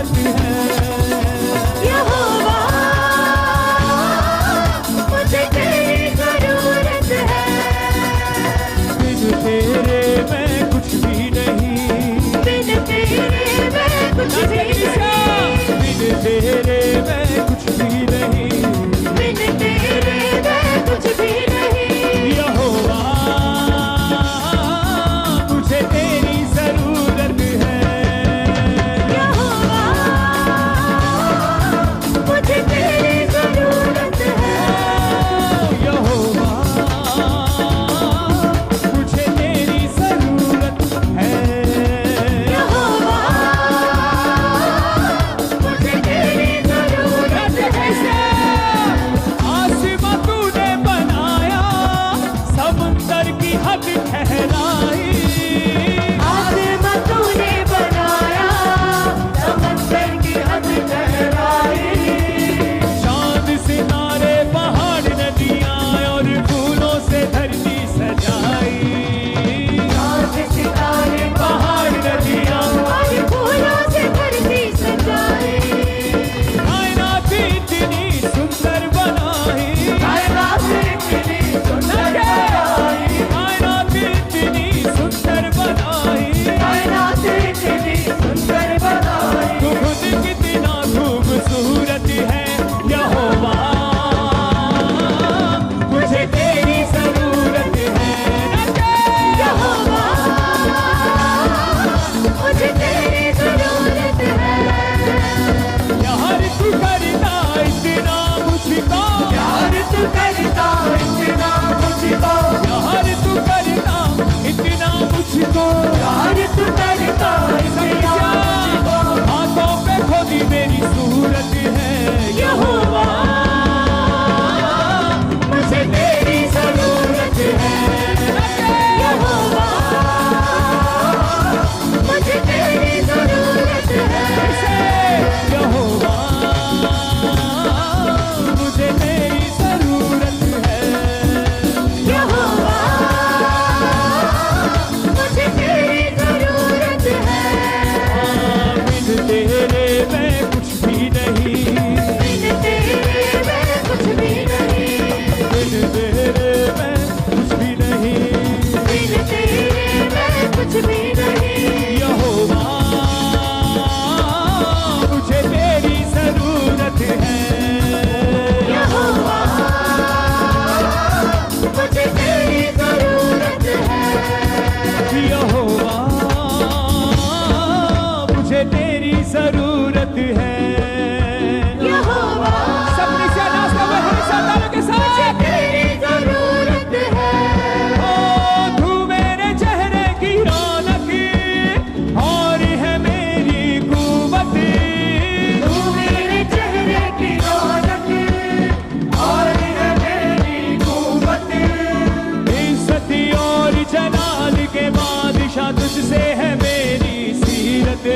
जरूरत है। यहोवा मुझे तेरी जरूरत है। बिन तेरे मैं कुछ भी नहीं, बिन तेरे मैं कुछ भी नहीं, बिन तेरे मैं कुछ भी नहीं, बिन तेरे मैं कुछ भी नहीं। यहोवा मुझे तेरी जरूरत है। यहोवा मुझे तेरी जरूरत है। यहोवा मुझे तेरी जरूरत है। यहोवा मुझे तेरी जरूरत है। आसमां तूने बनाया, समुंदर की हद ठहराई, आसमां तूने बनाया, समंदर की हद ठहराई। चांद सितारे पहाड़ नदियां और फूलों से धरती सजाई, चाँद सितारे पहाड़ नदियां और फूलों से धरती सजाई। कायनात इतनी सुंदर बनाई, कायनात इतनी सुंदर बनाई, कायनात इतनी सुंदर बनाई, कायनात इतनी सुंदर बनाई। तू खुद कितना खूबसूरत है। यहोवा मुझे तेरी जरूरत है। यहोवा मुझे तेरी जरूरत है। यार तू करता इतना मुझको, यार तू करता इतना मुझको, यार तू करता इतना मुझको, यार तू करता इतना मुझको। हाथों पे खोदी मेरी सूरत है। यहोवा मुझे तेरी जरूरत है। यहोवा मुझे तेरी जरूरत है। यहोवा मुझे तेरी जरूरत है। यहोवा मुझे तेरी जरूरत है। बिन तेरे मैं कुछ भी नहीं, बिन तेरे मैं कुछ भी नहीं, बिन तेरे मैं कुछ भी नहीं, बिन तेरे मैं कुछ भी नहीं। यहोवा मुझे तेरी जरूरत है। यहोवा मुझे तेरी जरूरत है। यहोवा मुझे तेरी जरूरत है। यहोवा सबने से नाश्ता में हमेशा तारों के मुझे साथ तेरी जरूरत है। ओ तू मेरे चेहरे की रौनक और है मेरी कुव्वत, तू मेरे चेहरे की रौनक और है मेरी कुव्वत। इज्जत और जलाल के बादशाह तुझसे है मेरी सीरत,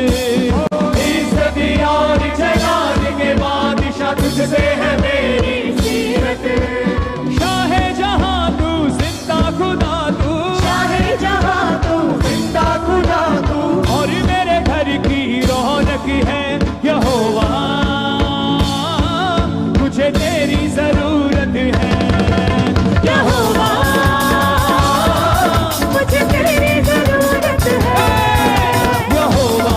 इज्जत और जलाल के बादशाह तुझसे है मेरी सीरत शाहे जहां तू जिंदा खुदा तू, शाहे जहां तू जिंदा खुदा तू। और मेरे घर की रौनक है। यहोवा मुझे तेरी जरूरत है। यहोवा मुझे तेरी जरूरत है। यहोवा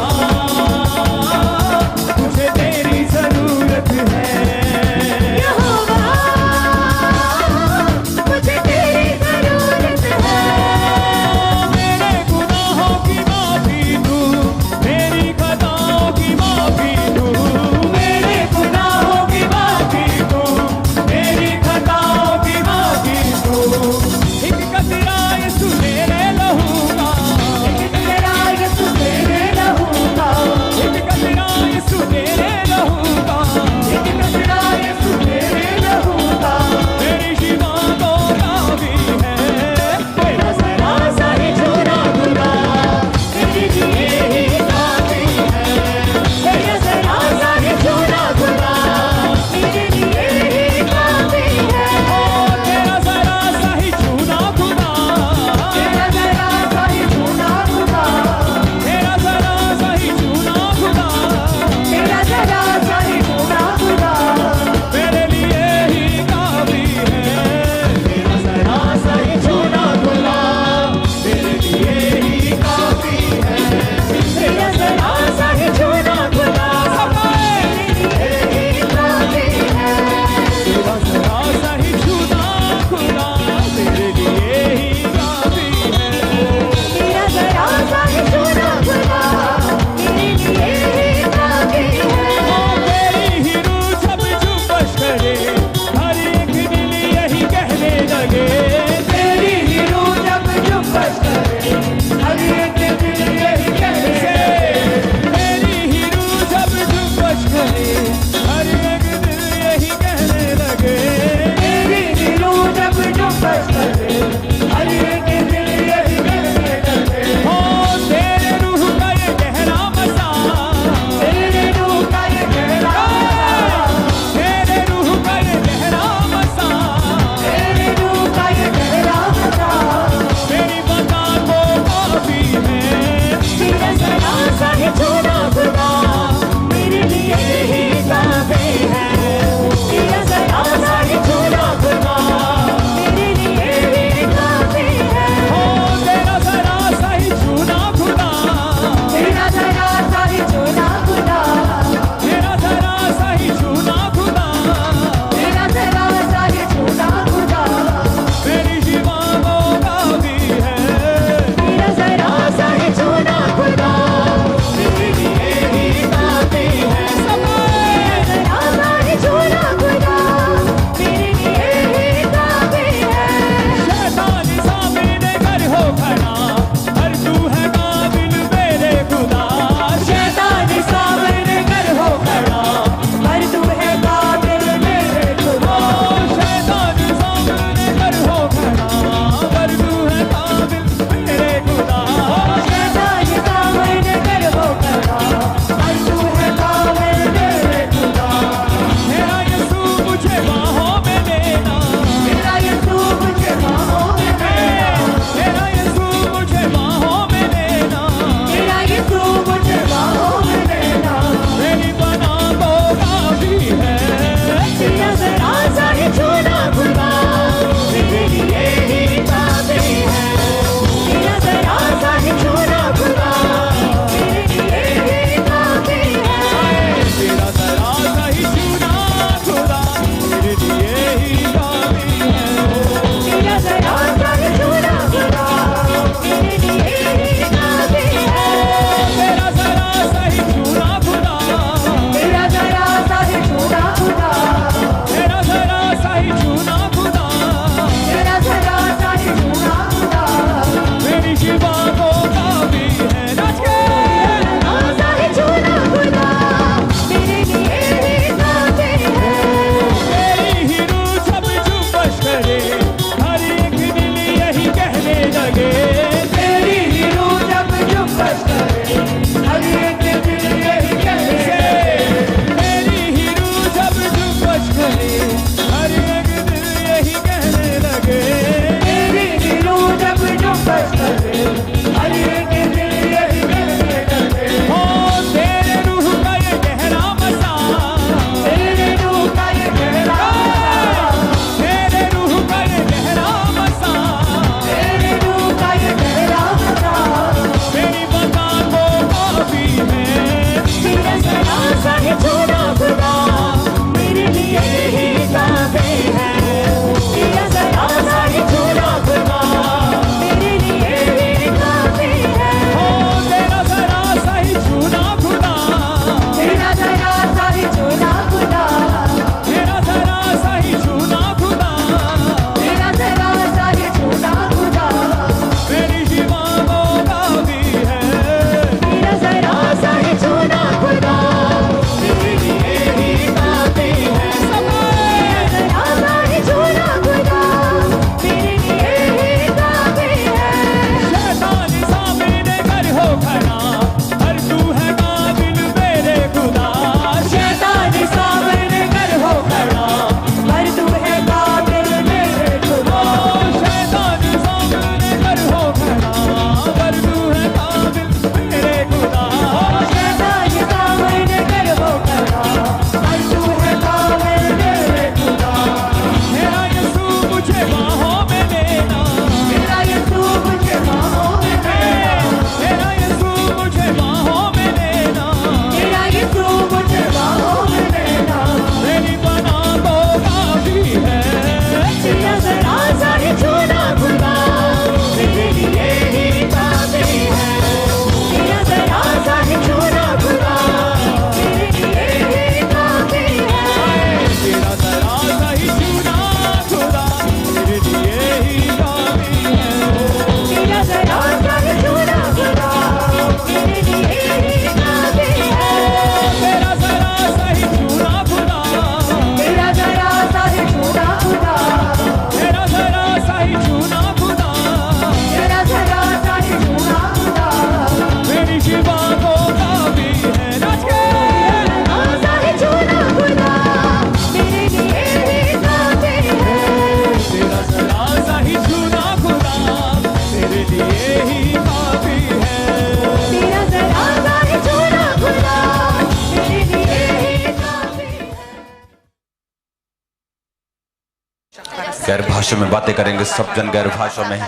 गैर भाषा में बातें करेंगे सब जन, गैर भाषा में।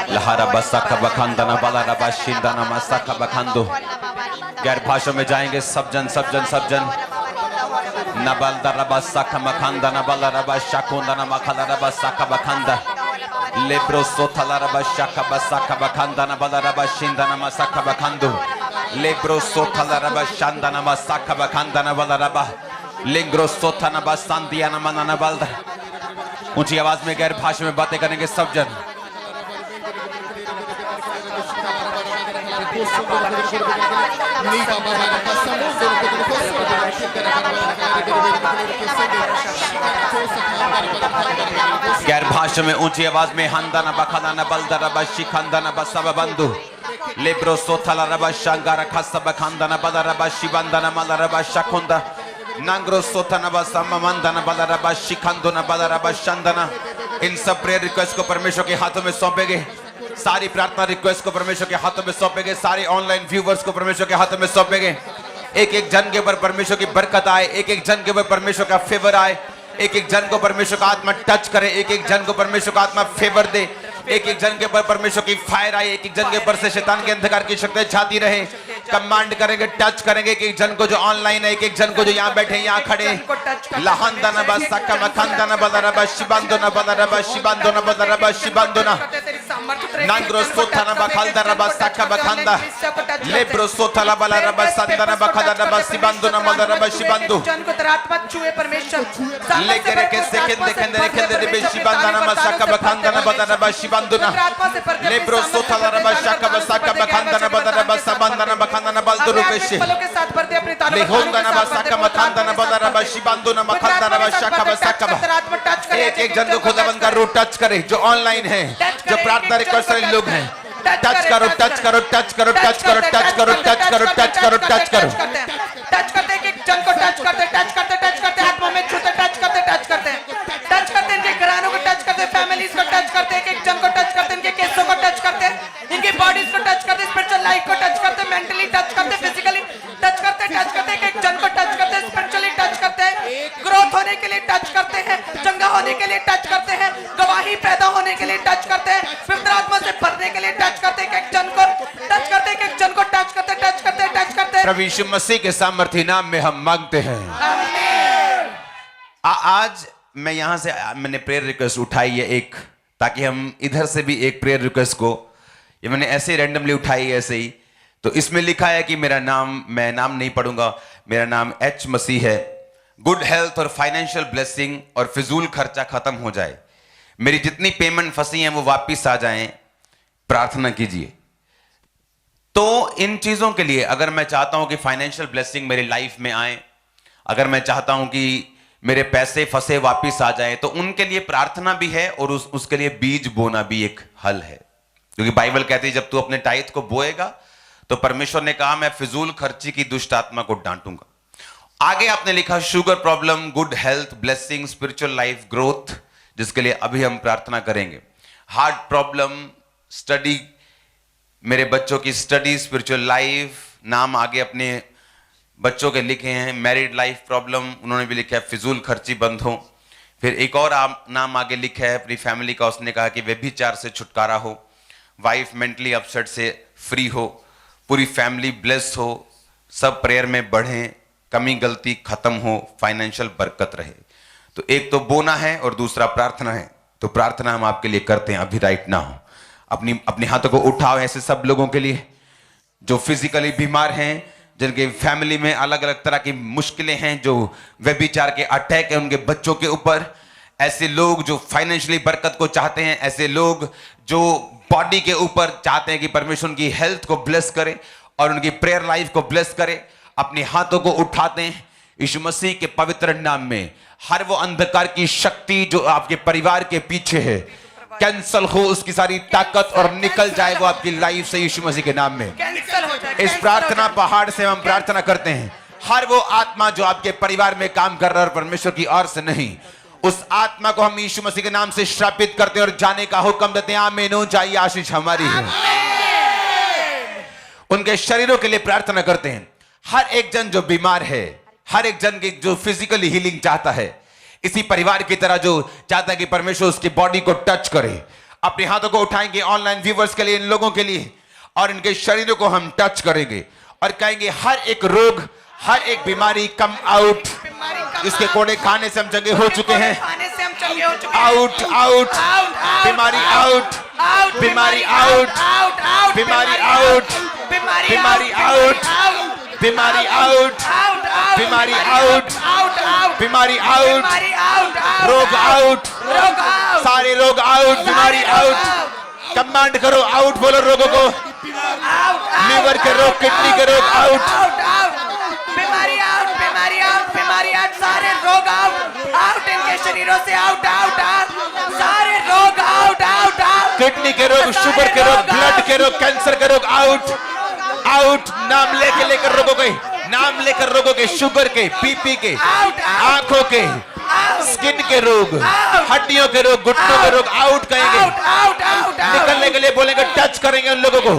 लहारा बसा खबा खानदाना बाला रबा शिंदाना मसा खबा खांदो। गैर भाषा में जाएंगे सब जन, सब जन, सब जन। नबालदा रबा साखा मखांदाना बाला रबा शाकुंदाना मखाला रबा साखा बखांदा। लेब्रो सोथला रबा शाखा बसाखा बखांदाना बाला रबा शिंदाना मसाखा बखांदो। लेब्रो सोथला रबा शांदाना मसाखा बखांदाना बाला रबा लिंग्रो सोथना बसांदियाना मनाना बालदा। ऊंची आवाज में गैर भाषा में बातें करेंगे सब जन। गैर भाषा में ऊंची आवाज में हंदाना बखाना बलदा रबा शिखांदाना बसब बंधु। लेब्रो सोथला रबा शांगारा खसा बखांदाना बला रबा शिबंदाना मला रबा शकुंदा। नांग्रो सोथना बसम मंदाना बला रबा शिखांदोना बला रबा शंदना। इन सब प्रेयर रिक्वेस्ट को परमेश्वर के हाथों में सौंपेंगे। सारी प्रार्थना रिक्वेस्ट को परमेश्वर के हाथों में सौंपेंगे। सारे ऑनलाइन व्यूवर्स को परमेश्वर के हाथों में सौंपेंगे। एक एक जन के ऊपर परमेश्वर की बरकत आए, एक एक जन के ऊपर परमेश्वर का फेवर आए, एक एक जन को परमेश्वर का आत्मा टच करे, एक एक जन को परमेश्वर का आत्मा फेवर दे, एक एक जन के ऊपर परमेश्वर की फायर आए, एक एक जन के ऊपर से शैतान के अंधकार की शक्ति छाती रहे। कमांड करेंगे, टच करेंगे एक एक जन को जो ऑनलाइन है, एक एक जन को जो यहाँ बैठे यहाँ खड़े। लहंदाना बसाका मखंदाना बदरबा शिबांदोना बदरबा शिबांदोना बदरबा शिबांदोना। नांग्रो सोथना बखलदा रबा साका बखंदा। लेब्रो सोथला बला रबा संदना बखदा रबा शिबांदोना बदरबा शिबांदो। जन को तेरा आत्मा छुए परमेश्वर। लेकर के सेकंड खेंदे दे शिबांदना मसाका बखंदाना बदरबा शिबांदोना। लेब्रो सोथला रबा साका बसाका बखंदाना बदरबा सबंदना बखंदाना बलदुरु पेशे। लेहोंदाना बसाका मखंदाना बदरबा शिबांदोना मखंदाना बसाका बसाका। एक एक जन को खुदावंद का रूह टच करे जो ऑनलाइन है, जो प्रार्थना रिक्वेस्ट वाले लोग हैं। टच करो, टच करो, टच करो, टच करो, टच करो, टच करो, टच करो, टच करो। टच करते एक एक जन को टच करते, टच करते, टच करते, आत्मा में छूते, टच करते, टच करते, टच करते, इनके घरानों को टच करते, फैमिलीज को टच करते, एक एक जन को टच करते, इनके केसों को टच करते, इनकी बॉडीज को टच करते, स्पिरिचुअल लाइफ को टच करते, मेंटली टच करते, फिजिकली टच करते, एक एक जन को टच करते, स्पिरिचुअली टच करते हैं, ग्रोथ होने के लिए टच करते हैं, चंगा होने के लिए टच करते हैं, गवाही पैदा होने के लिए टच करते हैं, पवित्र आत्मा से भरने के लिए टच करते, एक एक जन को टच करते, एक एक जन को टच करते, टच करते, टच करते। प्रभु यीशु मसीह के सामर्थ्य नाम में हम मांगते हैं। आज मैं यहां से मैंने प्रेयर रिक्वेस्ट उठाई है एक, ताकि हम इधर से भी एक प्रेयर रिक्वेस्ट को, ये मैंने ऐसे रैंडमली उठाई है ऐसे ही। तो इसमें लिखा है कि मेरा नाम, मैं नाम नहीं पढ़ूंगा, मेरा नाम एच मसीह है। गुड हेल्थ और फाइनेंशियल ब्लेसिंग और फिजूल खर्चा खत्म हो जाए, मेरी जितनी पेमेंट फंसी हैं वो वापिस आ जाएं, प्रार्थना कीजिए। तो इन चीजों के लिए अगर मैं चाहता हूं कि फाइनेंशियल ब्लेसिंग मेरी लाइफ में आए, अगर मैं चाहता हूं कि मेरे पैसे फंसे वापिस आ जाएं, तो उनके लिए प्रार्थना भी है और उसके लिए बीज बोना भी एक हल है। क्योंकि बाइबल कहती है जब तू अपने टाइट को बोएगा तो परमेश्वर ने कहा मैं फिजूल खर्ची की दुष्ट आत्मा को डांटूंगा। आगे आपने लिखा sugar problem, good health, blessing, spiritual life, growth, जिसके लिए अभी हम प्रार्थना करेंगे। हार्ट प्रॉब्लम, स्टडी, मेरे बच्चों की स्टडी, स्पिरिचुअल लाइफ, नाम आगे अपने बच्चों के लिखे हैं। मैरिड लाइफ प्रॉब्लम, उन्होंने भी लिखा है फिजूल खर्ची बंद हो। फिर एक और नाम आगे लिखा है अपनी फैमिली का, उसने कहा कि व्यभिचार से छुटकारा हो, वाइफ मेंटली अपसेट से फ्री हो, पूरी फैमिली ब्लेस हो, सब प्रेयर में बढ़ें, कमी गलती खत्म हो, फाइनेंशियल बरकत रहे। तो एक तो बोना है और दूसरा प्रार्थना है। तो प्रार्थना हम आपके लिए करते हैं अभी राइट नाउ। अपने हाथों को उठाओ ऐसे सब लोगों के लिए जो फिजिकली बीमार हैं, जिनके फैमिली में अलग अलग तरह की मुश्किलें हैं, जो व्यभिचार के अटैक है उनके बच्चों के ऊपर, ऐसे लोग जो फाइनेंशियली बरकत को चाहते हैं, ऐसे लोग जो बॉडी के ऊपर चाहते हैं कि परमेश्वर उनकी हेल्थ को ब्लेस करे और उनकी प्रेयर लाइफ को ब्लेस करे, अपने हाथों को उठाते हैं यीशु मसीह के पवित्र नाम में। हर वो अंधकार की शक्ति जो आपके परिवार के पीछे है कैंसल हो, उसकी सारी ताकत और निकल जाए वो आपकी लाइफ से यीशु मसीह के नाम में। इस प्रार्थना पहाड़ से हम प्रार्थना करते हैं, हर वो आत्मा जो आपके परिवार में काम कर रहा है परमेश्वर की ओर से नहीं, उस आत्मा को हम यीशु मसीह के नाम से श्रापित करते हैं और जाने का हुक्म देते हैं। आमीन हो जाइए, आशीष हमारी है। उनके शरीरों के लिए प्रार्थना करते हैं। हर एक जन जो बीमार है, हर एक जन की जो फिजिकली हीलिंग चाहता है, इसी परिवार की तरह जो चाहता है कि परमेश्वर उसकी बॉडी को टच करे, अपने हाथों को उठाएंगे ऑनलाइन व्यूवर्स के लिए, इन लोगों के लिए, और इनके शरीरों को हम टच करेंगे और कहेंगे हर एक रोग, हर एक बीमारी कम आउट। इसके कोड़े खाने से हम चंगे हो चुके हैं। आउट आउट, बीमारी आउट, बीमारी आउट, बीमारी आउट, बीमारी आउट, बीमारी आउट, बीमारी आउट, बीमारी आउट, रोग आउट, सारे रोग आउट, बीमारी आउट। कमांड करो आउट, बोलो रोगों को। लीवर के रोग, किडनी के रोग आउट, बीमारी आउट, बीमारी आउट, बीमारी आउट, सारे रोग आउट, आउट इनके शरीरों से आउट, आउट, आउट, सारे रोग आउट, आउट, आउट। किडनी के रोग, शुगर के रोग, ब्लड के रोग, कैंसर के रोग आउट, आउट। नाम लेकर रोगों के, नाम लेकर रोगों के, शुगर के, बीपी के, आंखों के, स्किन के रोग, हड्डियों के रोग, घुटनों के रोग आउट कहेंगे। निकलने के लिए बोलेंगे, टच करेंगे उन लोगों को,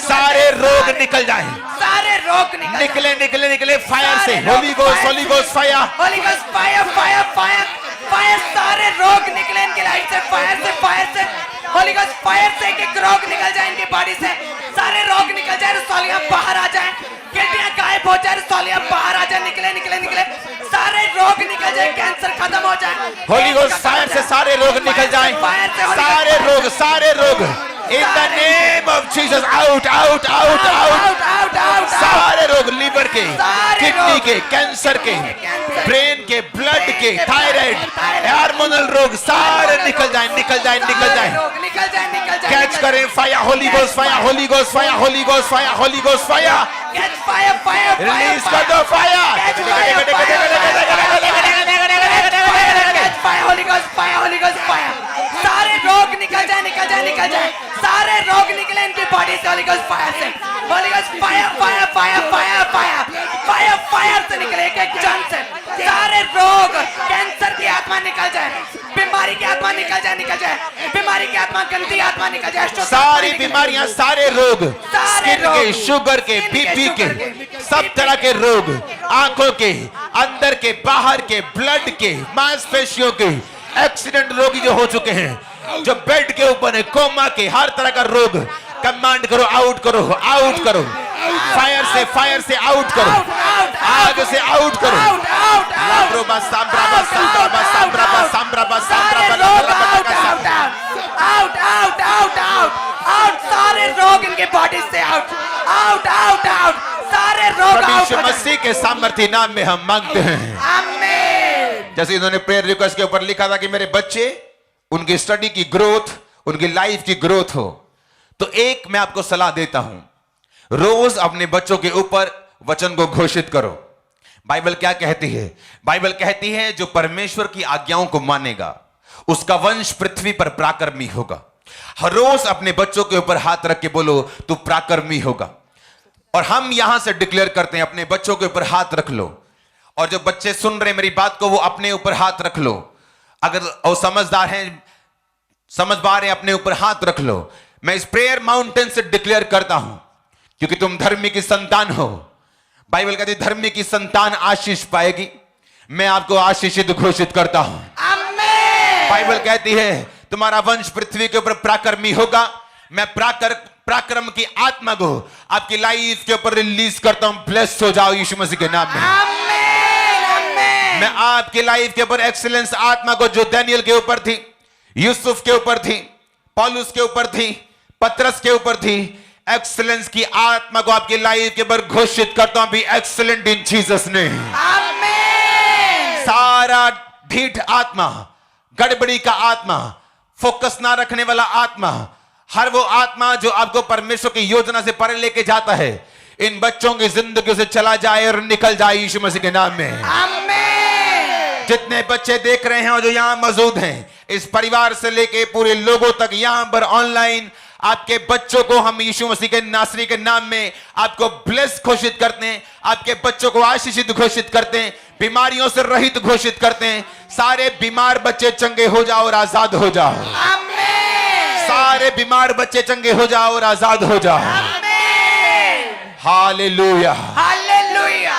सारे रोग निकल जाएं, सारे रोग निकले निकले निकले फायर से। Holi ghost, Holi ghost fire, Holi ghost fire, fire, fire, fire, सारे रोग निकले इनकी लाइफ से, फायर से, फायर से, होली गोस्ट फायर से एक रोग निकल जाए इनकी बॉडी से, सारे रोग निकल जाए, रसौलियां बाहर आ जाए, किडनियां गायब हो जाए, रसौलियां बाहर आ जाए, निकले निकले निकले, सारे रोग निकल जाए, कैंसर खत्म हो जाए। होली गोस्ट फायर से सारे रोग निकल जाए, सारे रोग, सारे रोग इन the name of Jesus out, out, out, out. सारे रोग, लीवर के, किडनी के, कैंसर के, ब्रेन के, ब्लड के, थायराइड, हार्मोनल रोग सारे निकल जाए, निकल जाए, निकल जाए, निकल जाए, निकल जाए। कैच करें fire, Holi ghost fire, Holi ghost fire, Holi ghost fire, Holi ghost fire, catch fire, fire, release कर दो fire. Fire, Holi ghost fire, Holi ghost fire, सारे रोग निकल जाए, निकल जाए, निकल जाए, सारे रोग निकले इनकी बॉडी से, होली गोस्ट फायर से, Holi ghost fire, fire, fire, fire, fire, fire, fire से निकले एक एक जान से, सारे रोग, कैंसर की आत्मा निकल जाए, बीमारी की आत्मा निकल जाए, निकल जाए, बीमारी की आत्मा, गंदी आत्मा निकल जाए, सारी बीमारियां, सारे रोग, स्किन के, शुगर के, बीपी के, सब तरह के रोग, आंखों के, अंदर के, बाहर के, ब्लड के, मांसपेशियों के, एक्सीडेंट रोगी जो हो चुके हैं, जो बेड के ऊपर है, कोमा के, हर तरह का रोग, कमांड करो आउट करो, आउट करो, फायर से आउट करो, आग से आउट करो, out, out, out, out, out, सारे रोग इनके बॉडी से आउट, आउट, आउट, आउट, सारे रोग आउट। मसीह के सामर्थ्य नाम में हम मांगते हैं, आमीन। जैसे इन्होंने प्रेयर रिक्वेस्ट के ऊपर लिखा था कि मेरे बच्चे, उनकी स्टडी की ग्रोथ, उनकी लाइफ की ग्रोथ हो, तो एक मैं आपको सलाह देता हूं, रोज अपने बच्चों के ऊपर वचन को घोषित करो। बाइबल क्या कहती है? बाइबल कहती है जो परमेश्वर की आज्ञाओं को मानेगा उसका वंश पृथ्वी पर पराक्रमी होगा। हर रोज अपने बच्चों के ऊपर हाथ रख के बोलो तू पराक्रमी होगा। और हम यहां से डिक्लेयर करते हैं अपने बच्चों के ऊपर हाथ रख लो, और जो बच्चे सुन रहे मेरी बात को वो अपने ऊपर हाथ रख लो। अगर वो समझदार हैं, समझदार हैं, अपने ऊपर हाथ रख लो। मैं इस प्रेयर माउंटेन से डिक्लेयर करता हूं क्योंकि तुम धर्मी की संतान हो। बाइबल कहती है धर्मी की संतान आशीष पाएगी। मैं आपको आशीषित घोषित करता हूं। आमीन। बाइबल कहती है तुम्हारा वंश पृथ्वी के ऊपर पराक्रमी होगा। मैं पराक्रम की आत्मा को आपकी लाइफ के ऊपर रिलीज करता हूं। ब्लेस हो जाओ यीशु मसीह के नाम में। आमीन, आमीन। मैं आपकी लाइफ के ऊपर एक्सीलेंस आत्मा को जो दानियल के ऊपर थी, यूसुफ के ऊपर थी, पौलुस के ऊपर थी, पतरस के ऊपर थी, एक्सीलेंस की आत्मा को आपकी लाइफ के ऊपर घोषित करता हूं। Be excellent in Jesus name. आमीन। सारा ढीठ आत्मा, गड़बड़ी का आत्मा, फोकस ना रखने वाला आत्मा, हर वो आत्मा जो आपको परमेश्वर की योजना से परे लेके जाता है, इन बच्चों की जिंदगी से चला जाए और निकल जाए यीशु मसीह के नाम में। आमीन। जितने बच्चे देख रहे हैं और जो यहां मौजूद हैं, इस परिवार से लेके पूरे लोगों तक यहां पर ऑनलाइन, आपके बच्चों को हम यीशु मसीह के नासरी के नाम में आपको ब्लेस घोषित करते हैं। आपके बच्चों को आशीषित घोषित करते हैं। बीमारियों से रहित घोषित करते हैं। सारे बीमार बच्चे चंगे हो जाओ और आजाद हो जाओ। आमीन। सारे बीमार बच्चे चंगे हो जाओ और आजाद हो जाओ। आमीन। Hallelujah. Hallelujah.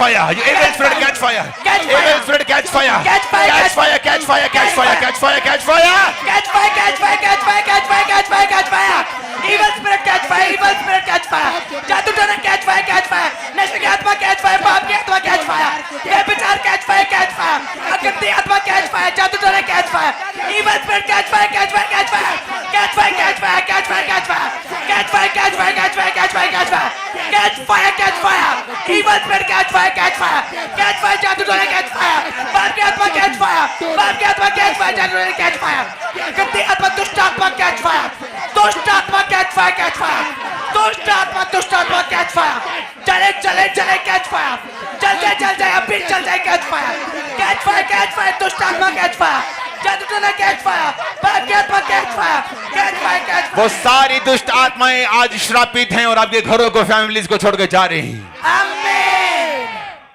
fire. You evil spirit, catch fire. Catch fire. Evil spirit, catch fire. Catch fire. Catch fire, catch fire, catch fire, catch fire, catch fire. Catch fire, catch fire, catch fire, catch fire, catch fire, catch fire. Evil spirit catch fire, evil spirit catch fire. जादू टोना catch fire, catch fire. नशे की आत्मा catch fire, पाप की आत्मा catch fire. व्यभिचार catch fire, catch fire. Akriti आत्मा catch fire, जादू टोना catch fire. Evil spirit catch fire, catch fire, catch fire. Catch fire, catch fire, catch fire, catch fire. Catch fire, catch fire, catch fire, catch fire, catch fire. Catch fire, catch fire. Evil spirit catch fire, catch fire. Catch fire, जादू टोना catch fire. पाप की आत्मा catch fire. पाप की आत्मा catch fire, जादू टोना catch fire. अकृति आत्मा दुष्ट आत्मा catch fire. दुष्ट आत्मा catch fire, catch fire. दुष्ट आत्मा catch fire. चले चले चले catch fire. चल जाए अभी चल जाए catch fire. Catch fire, catch fire. दुष्ट आत्मा catch fire. जादू टोना catch fire. पाप की आत्मा catch fire. Catch fire, catch fire. वो सारी दुष्ट आत्माएं आज श्रापित हैं और आपके घरों को, फैमिलीज को छोड़ के जा रही हैं। आमीन.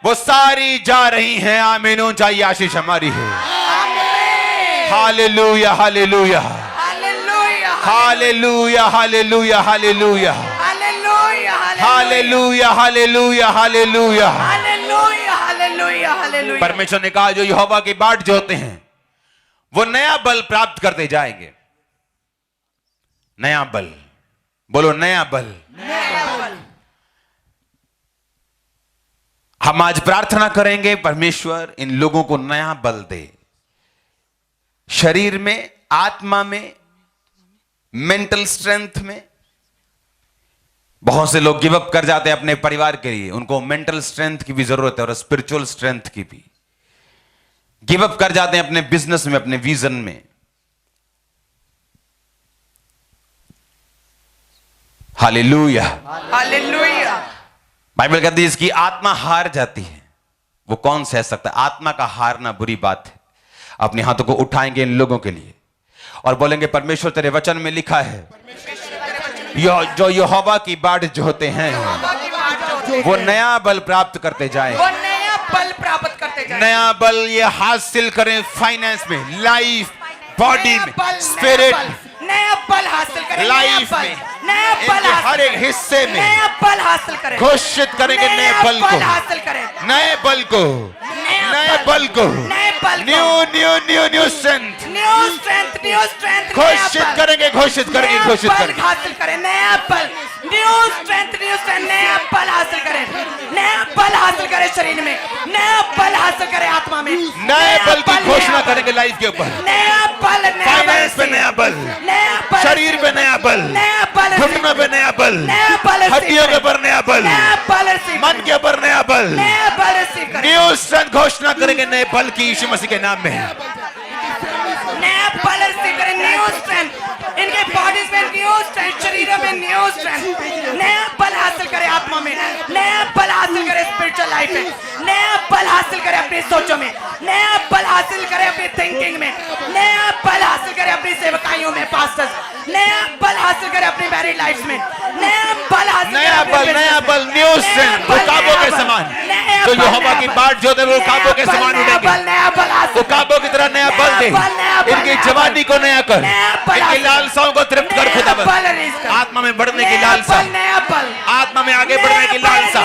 वो सारी जा रही हैं। आमीन। ऊंचाई आशीष हमारी है। आमीन. Hallelujah, hallelujah, hallelujah. Hallelujah, hallelujah, hallelujah, hallelujah. Hallelujah, hallelujah, hallelujah. Hallelujah. Hallelujah. Hallelujah. परमेश्वर ने कहा जो यहोवा की बाट जोते हैं वो नया बल प्राप्त करते जाएंगे। नया बल, बोलो नया बल। हम आज प्रार्थना करेंगे परमेश्वर इन लोगों को नया बल दे, शरीर में, आत्मा में, मेंटल स्ट्रेंथ में। बहुत से लोग गिव अप कर जाते हैं अपने परिवार के लिए, उनको मेंटल स्ट्रेंथ की भी जरूरत है और स्पिरिचुअल स्ट्रेंथ की भी। गिव अप कर जाते हैं अपने बिजनेस में, अपने विजन में। Hallelujah, hallelujah. बाइबल कहती है इसकी आत्मा हार जाती है, वो कौन सह सकता है? आत्मा का हारना बुरी बात है। अपने हाथों को उठाएंगे इन लोगों के लिए और बोलेंगे परमेश्वर तेरे वचन में लिखा है जो यहोवा की बाट जोते हैं वो नया बल प्राप्त करते जाएं। वो नया बल प्राप्त करते जाएं। नया बल ये हासिल करें फाइनेंस में, लाइफ, बॉडी में, स्पिरिट, नया बल हासिल करें। लाइफ में, नया बल इनके हर एक हिस्से में नया बल हासिल करें। घोषित करेंगे नए बल को, हासिल करें। नए बल को, नए बल को, नए बल को। New new new new strength new strength, new strength. घोषित करेंगे, घोषित करेंगे, घोषित करेंगे। हासिल करें नया बल, न्यू स्ट्रेंथ, न्यू स्ट्रेंथ। नया बल हासिल करें, नया बल हासिल करें शरीर में, नया बल हासिल करें आत्मा में, नए बल की घोषणा करेंगे लाइफ के ऊपर। नया बल, फाइनेंस पे नया बल, नया बल, शरीर पे नया बल, नया बल, घुटनों पे नया बल, नया बल, हड्डियों के ऊपर नया बल, नया बल, मन के ऊपर नया बल, नया बल रिसीव करें। न्यू स्ट्रेंथ घोषणा करेंगे नए बल की यीशु मसीह के नाम में। नया बल रिसीव करें, न्यू स्ट्रेंथ इनके बॉडीज में, न्यू स्ट्रेंथ शरीरों में, न्यू स्ट्रेंथ। नया बल हासिल करें आत्मा में, नया बल हासिल करें स्पिरिचुअल लाइफ में, नया बल हासिल करें अपनी सोचों में, नया बल हासिल करें अपनी थिंकिंग में, नया बल हासिल करें अपनी सेवकाइयों में, पास्टर्स, नया बल हासिल करें अपनी मैरिड लाइफ में, नया बल हासिल नया बल, नया बल, न्यू स्ट्रेंथ रुकाबों के समान, जो यहोवा की बाट जो दे वो रुकाबों के समान उड़ेंगे। नया बल हासिल रुकाबों की तरह नया बल दे, इनकी जवानी को नया कर, इनकी लालसाओं को तृप्त कर खुदावंद। आत्मा में बढ़ने की लालसा, नया बल, आत्मा में आगे बढ़ने की लालसा।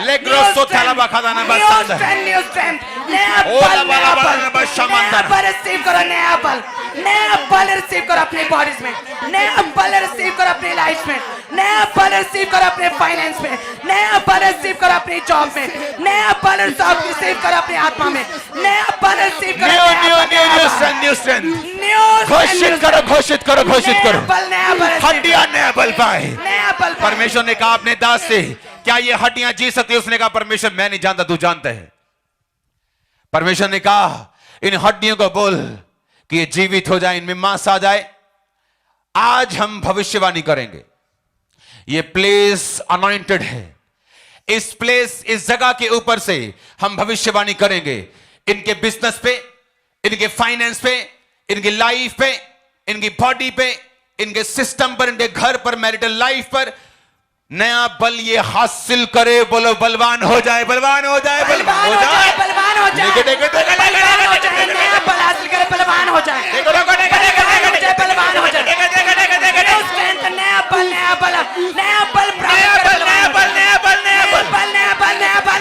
लेग्रोसो थालाबा खादाना बसांदा, न्यू स्ट्रेंथ, नया ओला बल, वाला वाला बशामंदर। रिसीव करो नया बल, नया बल रिसीव करो अपनी बॉडीज में, नया बल रिसीव करो अपनी लाइफ में, नया बल रिसीव करो अपने फाइनेंस में, नया बल रिसीव करो अपनी जॉब में, नया बल रिसीव करो अपनी आत्मा में, नया बल रिसीव करो new new new new strength, new strength घोषित करो, घोषित करो, घोषित करो। नया बल, हड्डियां नया बल पाए। नया बल। परमेश्वर ने कहा अपने दास से क्या ये हड्डियां जी सकती है? उसने कहा परमेश्वर मैं नहीं जानता, तू जानता है। परमेश्वर ने कहा इन हड्डियों को बोल कि ये जीवित हो जाए, इनमें मांस आ जाए। आज हम भविष्यवाणी करेंगे। ये प्लेस अनॉइंटेड है। इस प्लेस, इस जगह के ऊपर से हम भविष्यवाणी करेंगे इनके बिजनेस पे, इनके फाइनेंस पे, इनकी लाइफ पे, इनकी बॉडी पे, इनके सिस्टम पर, इनके घर पर, मैरिटल लाइफ पर नया बल ये हासिल करे। बोलो बलवान हो जाए, बलवान हो जाए, बलवान हो जाए, बलवान हो जाए, देखो देखो देखो नया बल हासिल करे, बलवान हो जाए, देखो देखो देखो बलवान हो जाए, नया बल, नया बल, नया बल, नया बल, नया बल, नया बल, नया बल, नया बल, नया बल,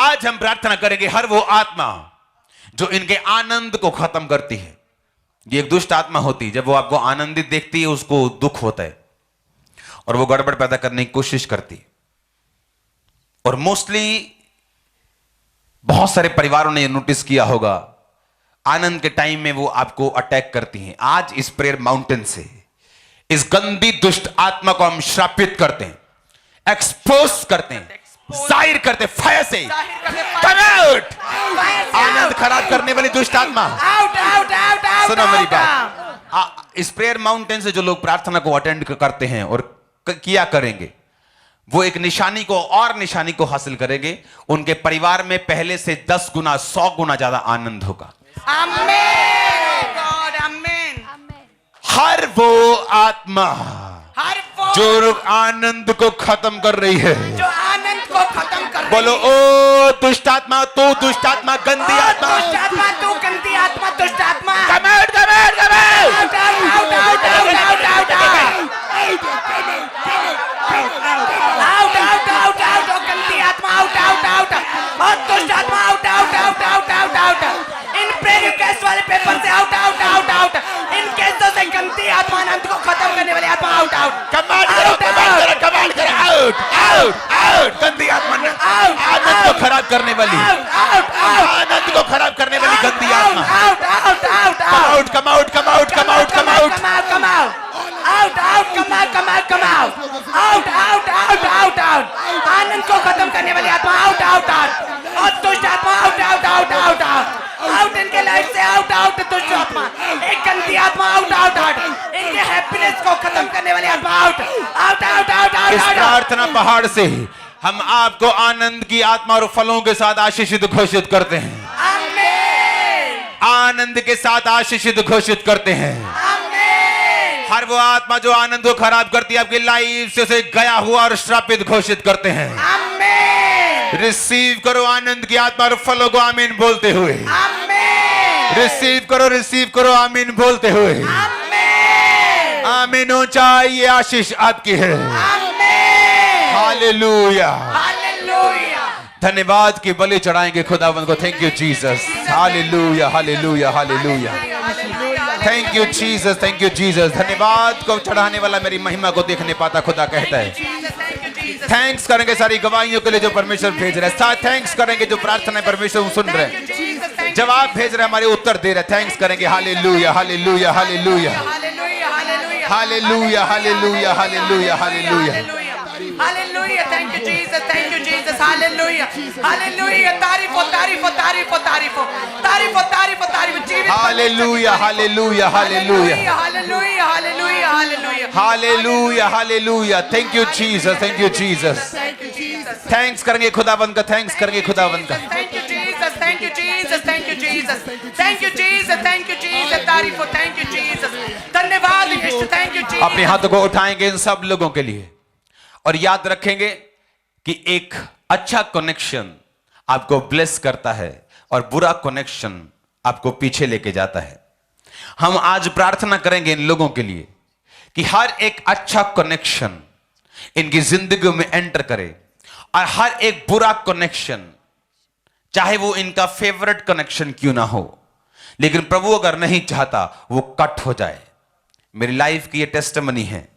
आज हम प्रार्थना करेंगे हर वो आत्मा जो इनके आनंद को खत्म करती है। ये एक दुष्ट आत्मा होती है, जब वो आपको आनंदित देखती है उसको दुख होता है और वो गड़बड़ पैदा करने की कोशिश करती है। और मोस्टली बहुत सारे परिवारों ने नोटिस किया होगा, आनंद के टाइम में वो आपको अटैक करती हैं। आज इस प्रेयर माउंटेन से इस गंदी दुष्ट आत्मा को हम श्रापित करते हैं, एक्सपोज करते हैं, जाहिर करते हैं फायर से। Come out! आनंद खराब करने वाली दुष्ट आत्मा, आउट आउट आउट आउट। सुनो मेरी बात। इस प्रेयर माउंटेन से जो लोग प्रार्थना को अटेंड करते हैं और किया करेंगे, वो एक निशानी को और निशानी को हासिल करेंगे। उनके परिवार में पहले से 10 गुना 100 गुना ज्यादा आनंद होगा। आमीन गॉड, आमीन। हर वो आत्मा हर वो जो आनंद को खत्म कर रही है, जो आनंद को खत्म कर रही बोलो है। ओ दुष्ट आत्मा, तू दुष्ट आत्मा, गंदी आत्मा, दुष्ट आत्मा, तू गंदी आत्मा, दुष्ट आत्मा। come out, come out, come out! Out out out out out out out out out out. ओ गंदी आत्मा आउट आउट आउट। और दुष्ट आत्मा out out out out out out. इन प्रेयर रिक्वेस्ट वाले पेपर से आउट आउट आउट आउट। इन केसों से गंदी आत्मा आनंद को खत्म करने वाली आत्मा आउट आउट। कमांड करो, कमांड करो, कमांड करो, आउट आउट आउट। गंदी आत्मा आनंद को खराब करने वाली, आनंद को खराब करने वाली गंदी आत्मा, out out out out, come out, come out, come out, come out. come out, out, out, come out, come out, come out, out, out, out, out, out. आनंद को खत्म करने वाली आत्मा out, out, out. और दुष्ट आत्मा out, out, out, out, out. Out इनके life से out, out दुष्ट आत्मा, एक गंदी आत्मा out, out, out. इनके हैप्पीनेस को खत्म करने वाली आत्मा out, out, out, out, out. इस प्रार्थना पहाड़ से हम आपको आनंद की आत्मा और फलों के साथ आशीषित घोषित करते हैं। आमीन, आनंद के साथ आशीषित घोषित करते हैं। आमीन। हर वो आत्मा जो आनंद को खराब करती है आपकी लाइफ से उसे गया हुआ और श्रापित घोषित करते हैं। आमीन, रिसीव करो आनंद की आत्मा और फलों को आमीन बोलते हुए। आमीन, रिसीव करो आमीन बोलते हुए। आमीन, आमीन। ऊंचाई ये आशीष आपकी है। आमीन, हालेलुया, हालेलुया। धन्यवाद की बलि चढ़ाएंगे खुदावंद को। Thank you Jesus. Hallelujah, hallelujah, hallelujah. Thank you Jesus, thank you Jesus. धन्यवाद को चढ़ाने वाला मेरी महिमा को देख नहीं पाता, खुदा कहता है। थैंक्स करेंगे सारी गवाहियों के लिए जो परमेश्वर भेज रहे हैं। साथ थैंक्स करेंगे जो प्रार्थना परमेश्वर सुन रहे हैं, जवाब भेज रहे हैं, हमारे उत्तर दे रहे हैं। थैंक्स करेंगे। Hallelujah, hallelujah, hallelujah, hallelujah, hallelujah, hallelujah, hallelujah. Hallelujah, thank you Jesus, thank you Jesus, hallelujah, hallelujah, तारीफ हो, तारीफ हो, तारीफ हो, तारीफ हो, तारीफ हो, तारीफ हो, तारीफ हो, जीवित hallelujah, hallelujah, hallelujah, hallelujah, hallelujah, hallelujah, hallelujah, hallelujah. Thank you Jesus, thank you Jesus. thank you Jesus, thanks करेंगे खुदावंद का, थैंक्स करेंगे खुदावंद का। thank you Jesus, thank you Jesus, thank you Jesus, thank you Jesus, thank you Jesus, तारीफ हो, thank you Jesus, धन्यवाद यीशु, thank you Jesus। अपने हाथों को उठाएंगे इन सब लोगों के लिए और याद रखेंगे कि एक अच्छा कनेक्शन आपको ब्लेस करता है और बुरा कनेक्शन आपको पीछे लेके जाता है। हम आज प्रार्थना करेंगे इन लोगों के लिए कि हर एक अच्छा कनेक्शन इनकी जिंदगी में एंटर करे और हर एक बुरा कनेक्शन, चाहे वो इनका फेवरेट कनेक्शन क्यों ना हो, लेकिन प्रभु अगर नहीं चाहता वो कट हो जाए। मेरी लाइफ की ये टेस्टिमनी है।